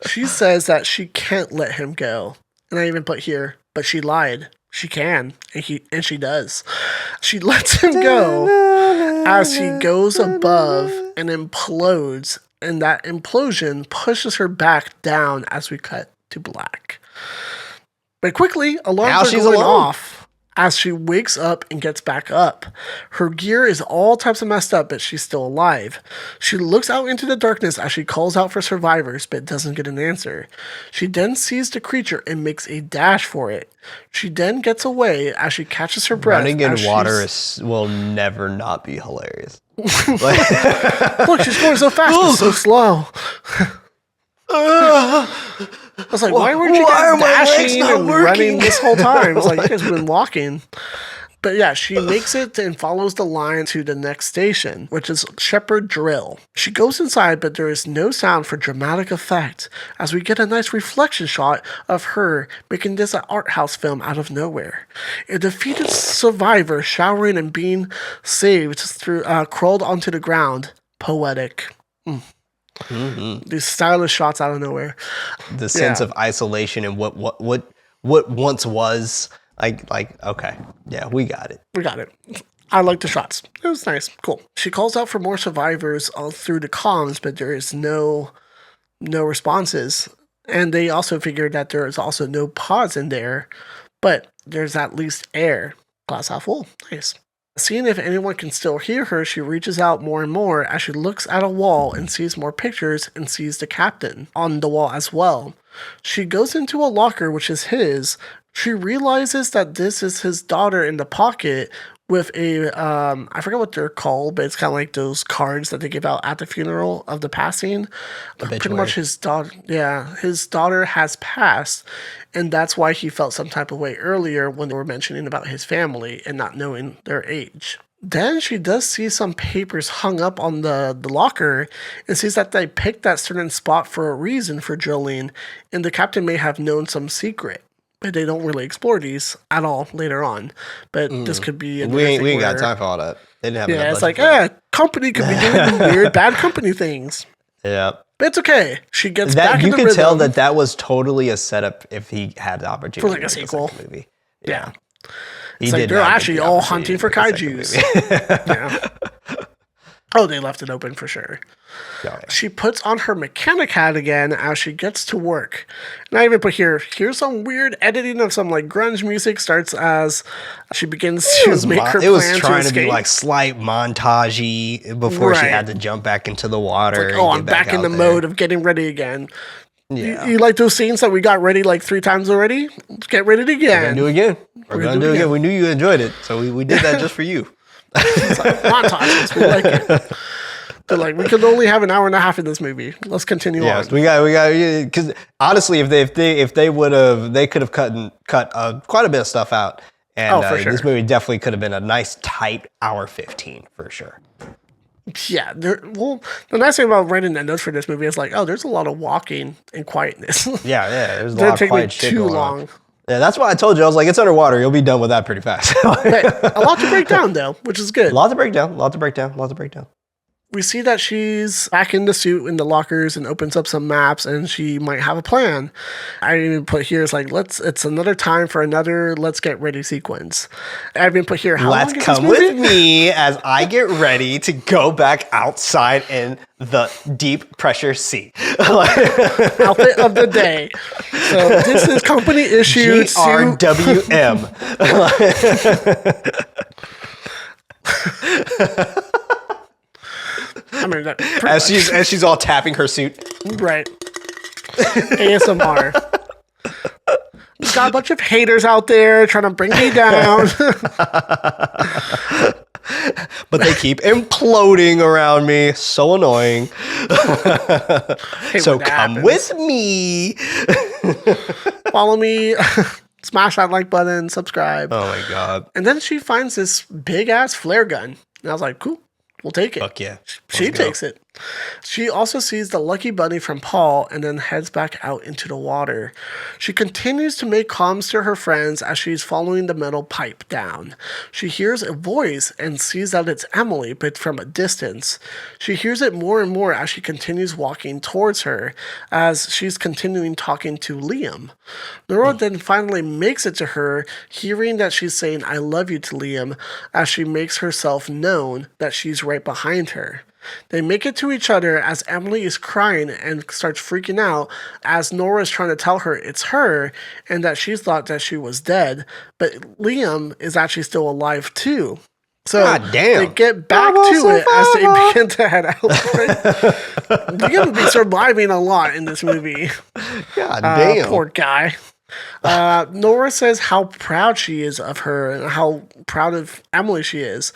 She says that she can't let him go. And I even put here, but she lied. She can, and she does. She lets him go as he goes above and implodes, and that implosion pushes her back down as we cut to black. But quickly, alarms are going off as she wakes up and gets back up. Her gear is all types of messed up, but she's still alive. She looks out into the darkness as she calls out for survivors, but doesn't get an answer. She then sees the creature and makes a dash for it. She then gets away as she catches her breath. Running in water will never not be hilarious. Look, she's going so fast and so slow. I was like, why weren't you guys dashing and running this whole time? It's like, you guys have been walking. But yeah, she makes it and follows the line to the next station, which is Shepherd Drill. She goes inside, but there is no sound for dramatic effect, as we get a nice reflection shot of her making this an art house film out of nowhere. A defeated survivor showering and being saved through crawled onto the ground. Poetic. Mm-hmm. These stylish shots out of nowhere. The sense of isolation and what once was like okay, yeah, we got it. I like the shots. It was nice, cool. She calls out for more survivors all through the comms, but there is no responses. And they also figured that there is also no pods in there, but there's at least air. Glass half full. Nice. Seeing if anyone can still hear her, she reaches out more and more as she looks at a wall and sees more pictures and sees the captain on the wall as well. She goes into a locker, which is his. She realizes that this is his daughter in the pocket with a, I forget what they're called, but it's kind of like those cards that they give out at the funeral of the passing. Obituary. Pretty much his daughter has passed, and that's why he felt some type of way earlier when they were mentioning about his family and not knowing their age. Then she does see some papers hung up on the locker and sees that they picked that certain spot for a reason for drilling, and the captain may have known some secret. But they don't really explore these at all later on. But this could be... We ain't got time for all that. They didn't have enough it's like, company could be doing weird, bad company things. Yeah. But it's okay. She gets back in the rhythm. You can tell that was totally a setup if he had the opportunity for like a sequel. Movie. Yeah. He It's like they're actually all hunting for kaijus. Yeah. Oh, they left it open for sure. Oh, yeah. She puts on her mechanic hat again as she gets to work. And I even put here's some weird editing of some like grunge music starts as she begins to make her plan to escape. It was trying to be like slight montagey before she had to jump back into the water. It's like, I'm back in the mode of getting ready again. Yeah. You like those scenes that we got ready like 3 times already? Let's get ready again. We're gonna do it again. We knew you enjoyed it, so we did that just for you. It's like montages. We like it. But like, we could only have an hour and a half in this movie. Let's continue on. Yes, we got because honestly, if they would have, they could have cut quite a bit of stuff out, and for sure. This movie definitely could have been a nice tight hour 15 for sure. Yeah, the nice thing about writing the notes for this movie is like, there's a lot of walking and quietness. Yeah, there's a lot of quiet shit too going long. on. Yeah, that's why I told you. I was like, it's underwater. You'll be done with that pretty fast. But a lot to break down, though, which is good. A lot to break down. We see that she's back in the suit in the lockers and opens up some maps, and she might have a plan. I even put here, it's like, it's another time for another let's get ready sequence. I even put here, how long is this movie? Let's come with me as I get ready to go back outside in the deep pressure sea. Outfit of the day. So this is company issued GRWM. I mean, as she's all tapping her suit. Right. ASMR. Got a bunch of haters out there trying to bring me down. But they keep imploding around me. So annoying. So come with me. Follow me. Smash that like button. Subscribe. Oh my God. And then she finds this big ass flare gun. And I was like, cool. We'll take it. Fuck yeah. She takes it. She also sees the lucky bunny from Paul and then heads back out into the water. She continues to make comms to her friends as she's following the metal pipe down. She hears a voice and sees that it's Emily, but from a distance. She hears it more and more as she continues walking towards her, as she's continuing talking to Liam. Nora then finally makes it to her, hearing that she's saying I love you to Liam, as she makes herself known that she's right behind her. They make it to each other as Emily is crying and starts freaking out as Nora is trying to tell her it's her and that she thought that she was dead, but Liam is actually still alive too. So God damn. They get back to it as they begin to head out. Liam would be surviving a lot in this movie. God damn. Poor guy. Nora says how proud she is of her and how proud of Emily she is.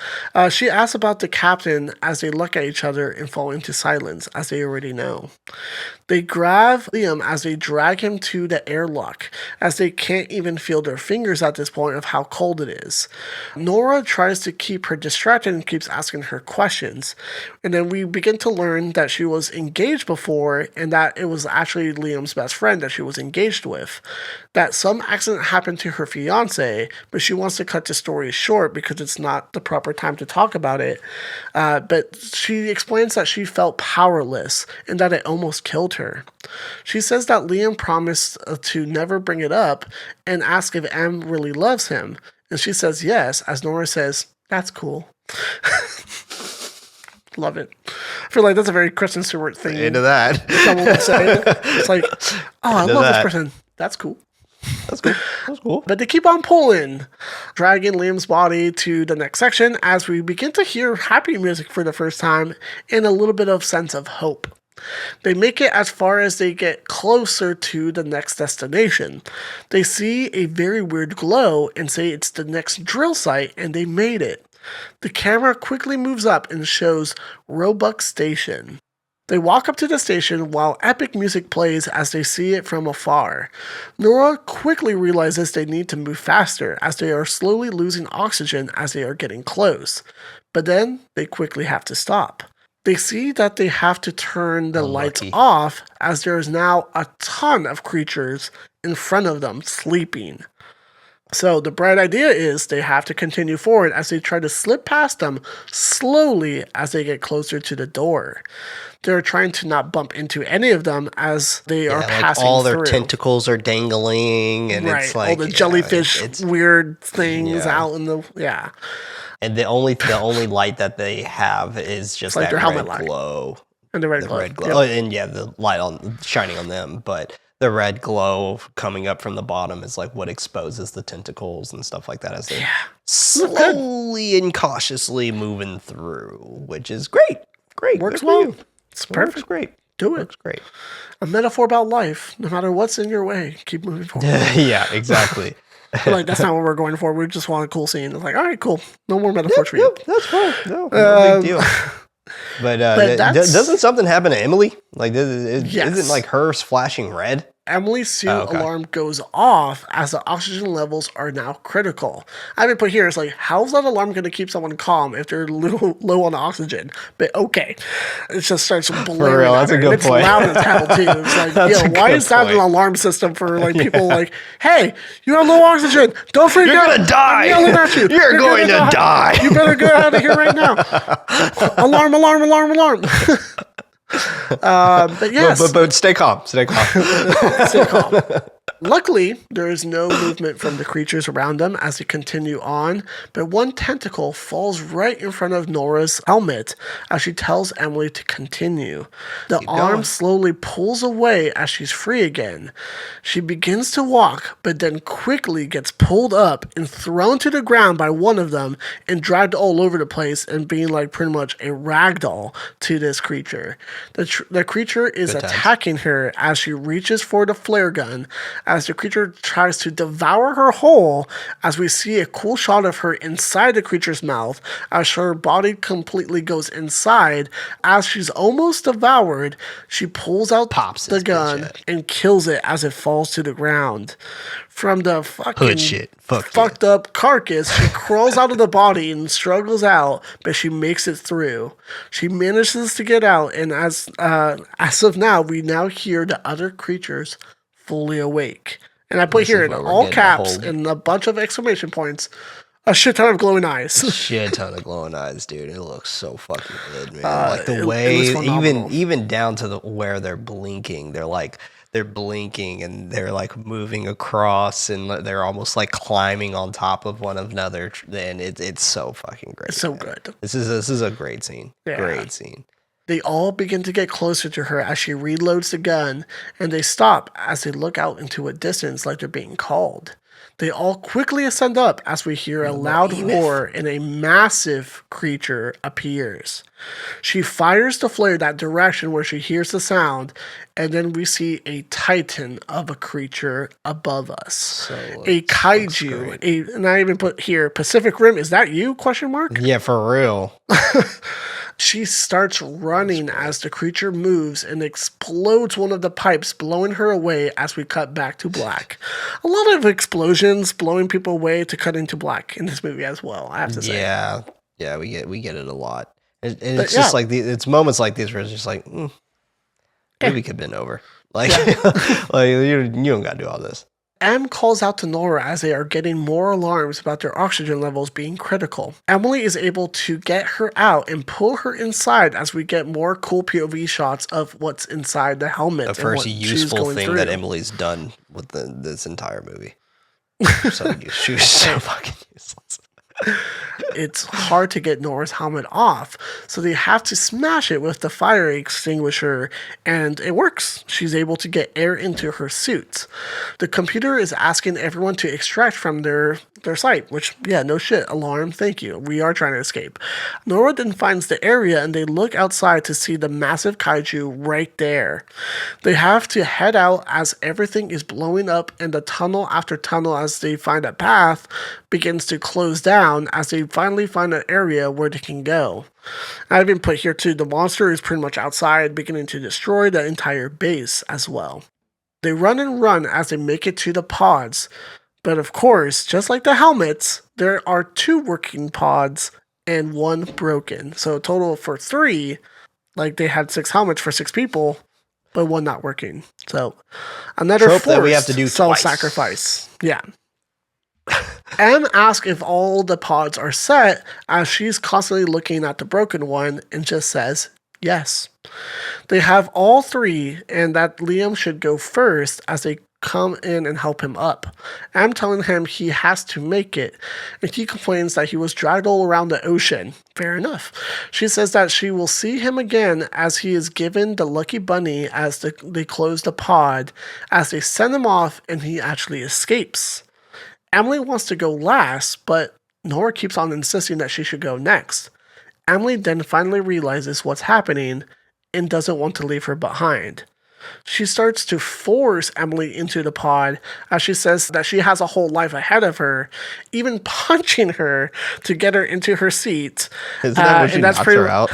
She asks about the captain as they look at each other and fall into silence, as they already know. They grab Liam as they drag him to the airlock, as they can't even feel their fingers at this point of how cold it is. Nora tries to keep her distracted and keeps asking her questions. And then we begin to learn that she was engaged before and that it was actually Liam's best friend that she was engaged with. That some accident happened to her fiance, but she wants to cut the story short because it's not the proper time to talk about it. But she explains that she felt powerless and that it almost killed her. She says that Liam promised to never bring it up and ask if Em really loves him. And she says yes, as Nora says, that's cool. Love it. I feel like that's a very Kristen Stewart thing. Into that. Someone would say. It's like, oh, I love this person. That's cool. That's cool. That's cool. But they keep on pulling, dragging Liam's body to the next section as we begin to hear happy music for the first time and a little bit of sense of hope. They make it as far as they get closer to the next destination. They see a very weird glow and say it's the next drill site and they made it. The camera quickly moves up and shows Roebuck Station. They walk up to the station while epic music plays as they see it from afar. Nora quickly realizes they need to move faster as they are slowly losing oxygen as they are getting close. But then they quickly have to stop. They see that they have to turn the lights off as there is now a ton of creatures in front of them sleeping. So the bright idea is they have to continue forward as they try to slip past them slowly as they get closer to the door. They're trying to not bump into any of them as they are passing all their through. Tentacles are dangling and it's like all the jellyfish weird things out in the And the only light that they have is just like that their red glow. And the red glow. Red glow. Yep. Oh, and the light shining on them, but the red glow coming up from the bottom is like what exposes the tentacles and stuff like that as they're slowly and cautiously moving through, which is great. Great. Works well. It's perfect. Works great. Do it. Works great. A metaphor about life. No matter what's in your way, keep moving forward. Yeah, exactly. Like, that's not what we're going for. We just want a cool scene. It's like, all right, cool. No more metaphors for you. That's fine. No big deal. But doesn't something happen to Emily? Like, isn't like hers flashing red? Emily's suit alarm goes off as the oxygen levels are now critical. I haven't put here, it's like, how's that alarm going to keep someone calm if they're low on oxygen? But okay. It just starts blaring. For real, that's a good point. It's loud as hell, too. It's like, why is that an alarm system for like people like, hey, you have low oxygen. Don't freak out. You're going to die. I'm yelling at you. You're going to die. You better get out of here right now. Alarm, alarm, alarm, alarm. But yes. But stay calm. Stay calm. Stay calm. Luckily, there is no movement from the creatures around them as they continue on, but one tentacle falls right in front of Nora's helmet as she tells Emily to continue. The Keep arm going. slowly pulls away as she's free again. She begins to walk, but then quickly gets pulled up and thrown to the ground by one of them and dragged all over the place and being like pretty much a ragdoll to this creature. The creature is Good times. attacking her as she reaches for the flare gun as the creature tries to devour her whole, as we see a cool shot of her inside the creature's mouth as her body completely goes inside. As she's almost devoured, she pulls out Pops the this gun bitch out. and kills it as it falls to the ground. From the fucking Hood shit. Fuck fucked up carcass, she crawls out of the body and struggles out, but she makes it through. She manages to get out, and as of now, we now hear the other creatures fully awake. And I put This here is in where we're all getting the caps whole- and a bunch of exclamation points, a shit ton of glowing eyes. Shit ton of glowing eyes, dude. It looks so fucking good, man. Like it the looks way, phenomenal. even down to the where they're blinking. They're blinking and they're like moving across and they're almost like climbing on top of one another. And it's so fucking great. It's so man. good. This is a great scene. Yeah. Great scene. They all begin to get closer to her as she reloads the gun, and they stop as they look out into a distance like they're being called. They all quickly ascend up as we hear a loud roar and a massive creature appears. She fires the flare that direction where she hears the sound, and then we see a titan of a creature above us. A kaiju. And I even put here, Pacific Rim, is that you? Question mark? Yeah, for real. She starts running as the creature moves and explodes one of the pipes, blowing her away as we cut back to black. A lot of explosions blowing people away to cut into black in this movie as well, I have to say. Yeah, we get it a lot. And But it's just yeah. like it's moments like these where it's just like, movie could have been over. Like, like you don't gotta do all this. Em calls out to Nora as they are getting more alarms about their oxygen levels being critical. Emily is able to get her out and pull her inside as we get more cool POV shots of what's inside the helmet. The and first what she's useful going thing that through. Emily's done with this entire movie. She was so fucking useless. It's hard to get Nora's helmet off, so they have to smash it with the fire extinguisher, and it works. She's able to get air into her suit. The computer is asking everyone to extract from their site, which, yeah, no shit, alarm, thank you. We are trying to escape. Nora then finds the area, and they look outside to see the massive kaiju right there. They have to head out as everything is blowing up, and the tunnel after tunnel as they find a path begins to close down as they finally find an area where they can go. I even put here too, the monster is pretty much outside, beginning to destroy the entire base as well. They run and run as they make it to the pods, but of course, just like the helmets, there are 2 working pods and 1 broken. So a total for 3, like they had 6 helmets for 6 people, but 1 not working. So another Trope that we have forced to do self-sacrifice. Yeah. Em asks if all the pods are set as she's constantly looking at the broken one and just says yes. They have all 3 and that Liam should go first as they come in and help him up. Em telling him he has to make it, and he complains that he was dragged all around the ocean. Fair enough. She says that she will see him again as he is given the lucky bunny as they close the pod, as they send him off and he actually escapes. Emily wants to go last, but Nora keeps on insisting that she should go next. Emily then finally realizes what's happening and doesn't want to leave her behind. She starts to force Emily into the pod as she says that she has a whole life ahead of her, even punching her to get her into her seat. Isn't that when she knocks her out?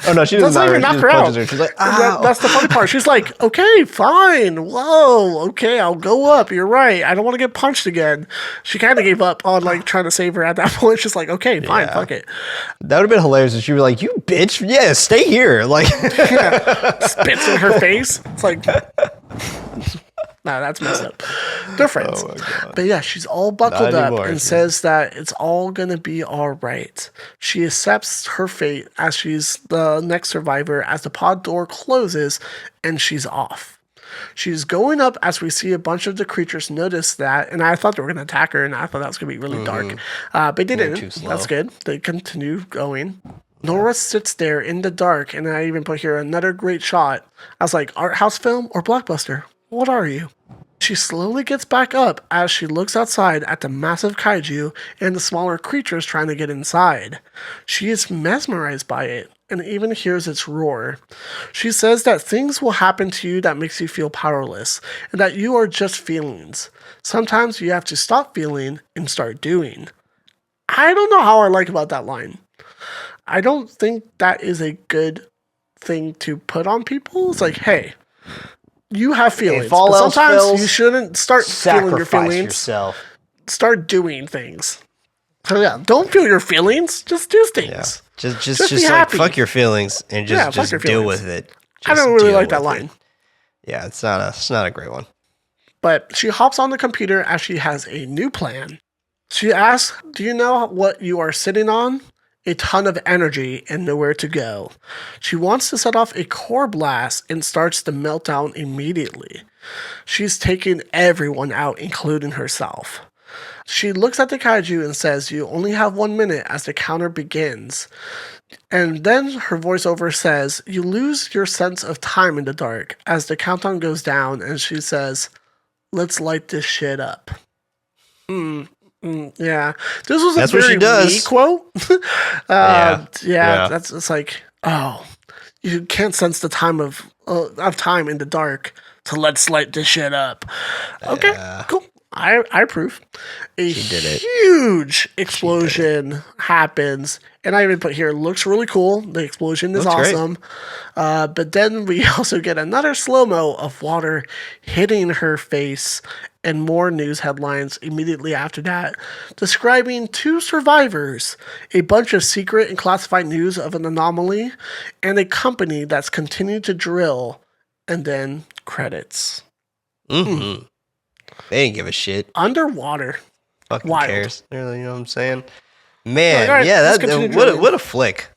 Oh no, she doesn't even knock her out. She's like, ow. That's the funny part. She's like, okay, fine. Whoa, okay, I'll go up. You're right. I don't want to get punched again. She kind of gave up on like trying to save her at that point. She's like, okay, fine, Yeah. fuck it. That would have been hilarious if she was like, "You bitch, yeah, stay here." Like, Spits in her face. It's like, nah, that's messed up. They're friends. Oh my God. But yeah, she's all buckled Not up anymore, and she- says that it's all going to be all right. She accepts her fate as she's the next survivor as the pod door closes and she's off. She's going up as we see a bunch of the creatures notice that, and I thought they were going to attack her, and I thought that was going to be really dark. But they They're didn't. too slow. That's good. They continue going. Nora sits there in the dark, and I even put here another great shot. I was like, art house film or blockbuster? What are you? She slowly gets back up as she looks outside at the massive kaiju and the smaller creatures trying to get inside. She is mesmerized by it and even hears its roar. She says that things will happen to you that makes you feel powerless and that you are just feelings. Sometimes you have to stop feeling and start doing. I don't know how I like about that line. I don't think that is a good thing to put on people. It's like, hey, you have feelings. If all but else sometimes fails, you shouldn't start feeling your sacrifice feelings. yourself. Start doing things. So yeah, don't feel your feelings. Just do things. Yeah. Just be like happy. fuck your feelings and Yeah, just fuck your deal feelings. with it. I don't Just really deal like that with line. it. Yeah, it's not a great one. But she hops on the computer as she has a new plan. She asks, "Do you know what you are sitting on? A ton of energy and nowhere to go." She wants to set off a core blast and starts the meltdown immediately. She's taking everyone out, including herself. She looks at the kaiju and says, "You only have 1 minute," as the counter begins. And then her voiceover says, "You lose your sense of time in the dark," as the countdown goes down, and she says, "Let's light this shit up." Yeah. This was That's a what she very does. me quote. Yeah. That's it's like, oh, you can't sense the time of time in the dark, so let's light this shit up. Okay, cool. I approve. A She did it. huge explosion happens, and I even put here, looks really cool. The explosion is Looks great. awesome. But then we also get another slow-mo of water hitting her face, and more news headlines immediately after that, describing 2 survivors, a bunch of secret and classified news of an anomaly, and a company that's continued to drill, and then credits. Mm-hmm. They didn't give a shit. Underwater. Fucking Wild. cares. You know what I'm saying? Man, Like, all right, yeah, let's continue drilling. what a flick.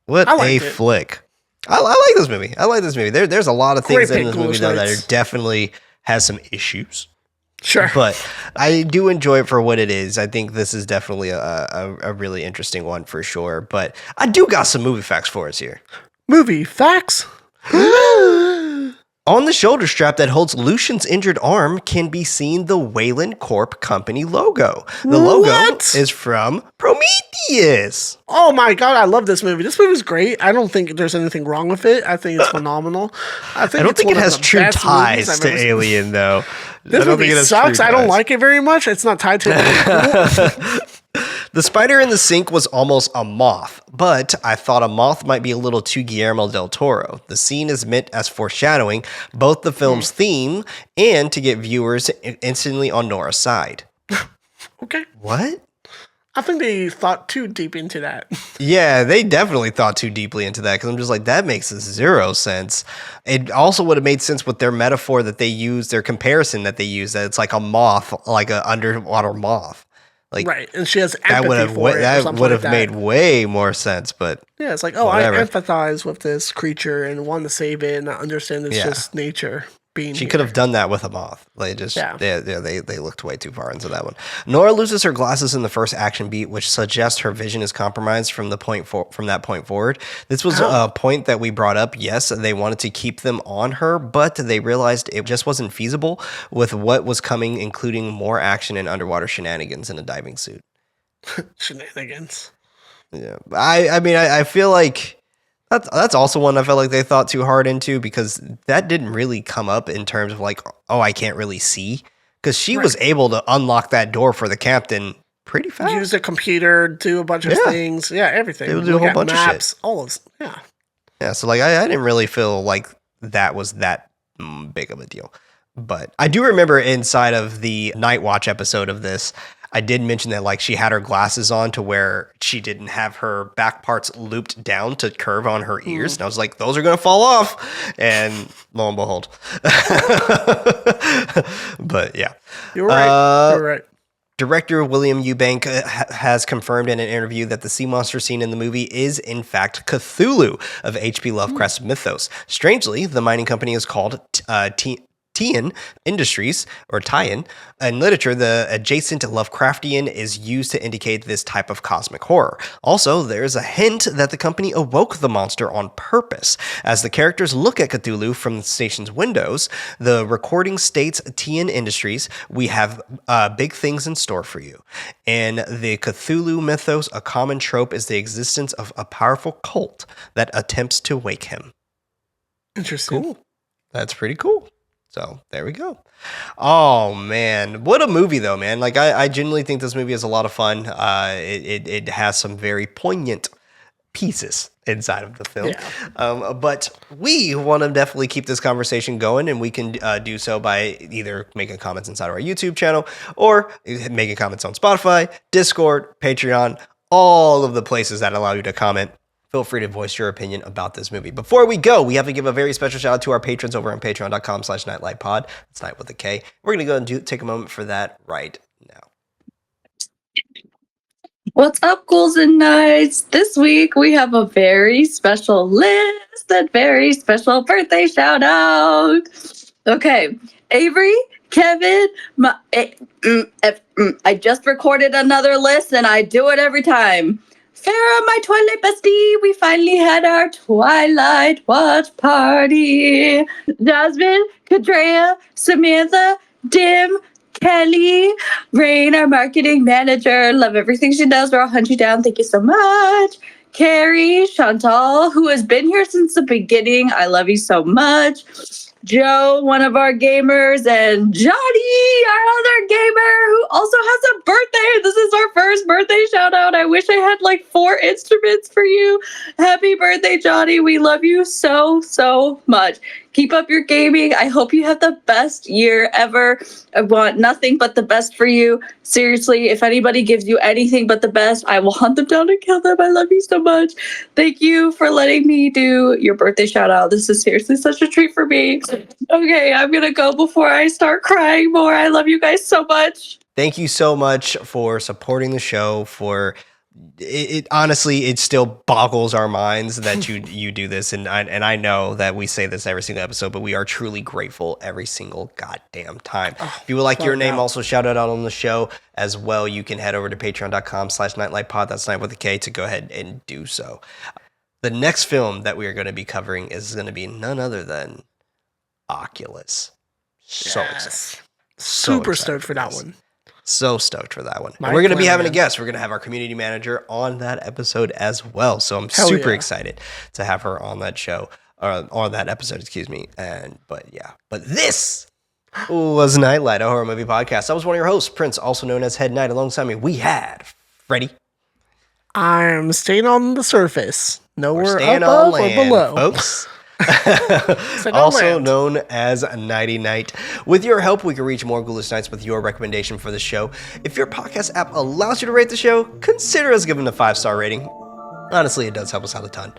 What I a liked it. flick. I like this movie. I like this movie. There's a lot of things Great in this pick, movie though, that Ghoulish are definitely has some issues. Sure. But I do enjoy it for what it is. I think this is definitely a really interesting one for sure. But I do got some movie facts for us here. Movie facts. On the shoulder strap that holds Lucian's injured arm can be seen the Wayland Corp Company logo. The logo What? is from Prometheus. Oh my god, I love this movie. This movie's great. I don't think there's anything wrong with it. I think it's phenomenal. I I don't it's think one it of has the true best movies ties I've to ever seen. Alien, though. This movie sucks. I don't like it very much. It's not tied to it. The spider in the sink was almost a moth, but I thought a moth might be a little too Guillermo del Toro. The scene is meant as foreshadowing both the film's theme and to get viewers instantly on Nora's side. Okay. What? I think they thought too deep into that. Yeah, they definitely thought too deeply into that because I'm just like, that makes zero sense. It also would have made sense with their metaphor that they use, their comparison that they use, that it's like a moth, like an underwater moth. Like, Right. And she has that would empathy have for it. Or that something would like have made that. way more sense, but Yeah, it's like, oh, whatever. I empathize with this creature and want to save it and I understand it's Yeah. just nature being she here. could have done that with a moth. They just Yeah. they looked way too far into that one. Nora loses her glasses in the first action beat, which suggests her vision is compromised from that point forward. This was a point that we brought up. Yes, they wanted to keep them on her, but they realized it just wasn't feasible with what was coming, including more action and underwater shenanigans in a diving suit. Shenanigans. Yeah, I mean, I feel like that's also one I felt like they thought too hard into because that didn't really come up in terms of like, oh, I can't really see, because she was able to unlock that door for the captain pretty fast. Use a computer, do a bunch of Yeah. things. Yeah, everything. They would do a Look whole at bunch of shit. maps, all of yeah. Yeah, so like I didn't really feel like that was that big of a deal. But I do remember inside of the Night Watch episode of this, I did mention that like she had her glasses on to where she didn't have her back parts looped down to curve on her ears. And I was like, those are going to fall off. And lo and behold. But yeah. You're right. You're right. Director William Eubank has confirmed in an interview that the sea monster seen in the movie is, in fact, Chtulhu of H.P. Lovecraft's mythos. Strangely, the mining company is called Tian Industries, or Tian. In literature, the adjacent Lovecraftian is used to indicate this type of cosmic horror. Also, there's a hint that the company awoke the monster on purpose. As the characters look at Cthulhu from the station's windows, the recording states, Tian Industries, we have big things in store for you. In the Cthulhu mythos, a common trope is the existence of a powerful cult that attempts to wake him. Interesting. Cool. That's pretty cool. So there we go. Oh man, what a movie though, man! Like I genuinely think this movie is a lot of fun. It has some very poignant pieces inside of the film. Yeah. But we want to definitely keep this conversation going, and we can do so by either making comments inside of our YouTube channel or making comments on Spotify, Discord, Patreon, all of the places that allow you to comment. Feel free to voice your opinion about this movie. Before we go, we have to give a very special shout out to our patrons over on patreon.com/nightlightpod. That's night with a K. We're going to go and take a moment for that right now. What's up, ghouls and knights? This week we have a very special list and very special birthday shout out. Okay, Avery, Kevin, I just recorded another list and I do it every time. Farah, my Twilight bestie, we finally had our Twilight watch party. Jasmine, Kadrea, Samantha, Dim, Kelly, Rain, our marketing manager. Love everything she does. We'll hunt you down. Thank you so much. Carrie, Chantal, who has been here since the beginning. I love you so much. Joe, one of our gamers, and Johnny, our other gamer, who also has a birthday. This is our first birthday shout out. I wish I had like 4 instruments for you. Happy birthday, Johnny. We love you so, so much. Keep up your gaming. I hope you have the best year ever. I want nothing but the best for you. Seriously, if anybody gives you anything but the best, I will hunt them down and kill them. I love you so much. Thank you for letting me do your birthday shout out. This is seriously such a treat for me. Okay, I'm going to go before I start crying more. I love you guys so much. Thank you so much for supporting the show, for it honestly, it still boggles our minds that you do this, and I know that we say this every single episode, but we are truly grateful every single goddamn time. If you would like your name also shouted out on the show as well, you can head over to patreon.com/nightlightpod. That's night with a K, to go ahead and do so. The next film that we are going to be covering is going to be none other than Oculus. So excited. Super stoked for that one. So stoked for that one. And we're going to be having a guest. We're going to have our community manager on that episode as well. So I'm super excited to have her on that show, or on that episode, excuse me. But this was Nightlight, a horror movie podcast. I was one of your hosts, Prince, also known as Head Knight. Alongside me, we had Freddie. I'm staying on the surface. Nowhere staying above on land, or below. folks. Also known as Nighty Night. With your help, we can reach more Ghoulish Nights with your recommendation for the show. If your podcast app allows you to rate the show, consider us giving a 5-star rating. Honestly, it does help us out a ton.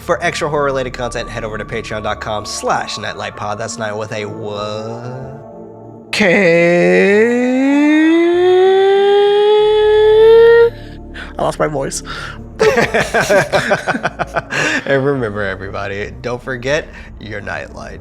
For extra horror-related content, head over to patreon.com/nightlightpod. That's night with a what? I lost my voice. And remember, everybody, don't forget your nightlight.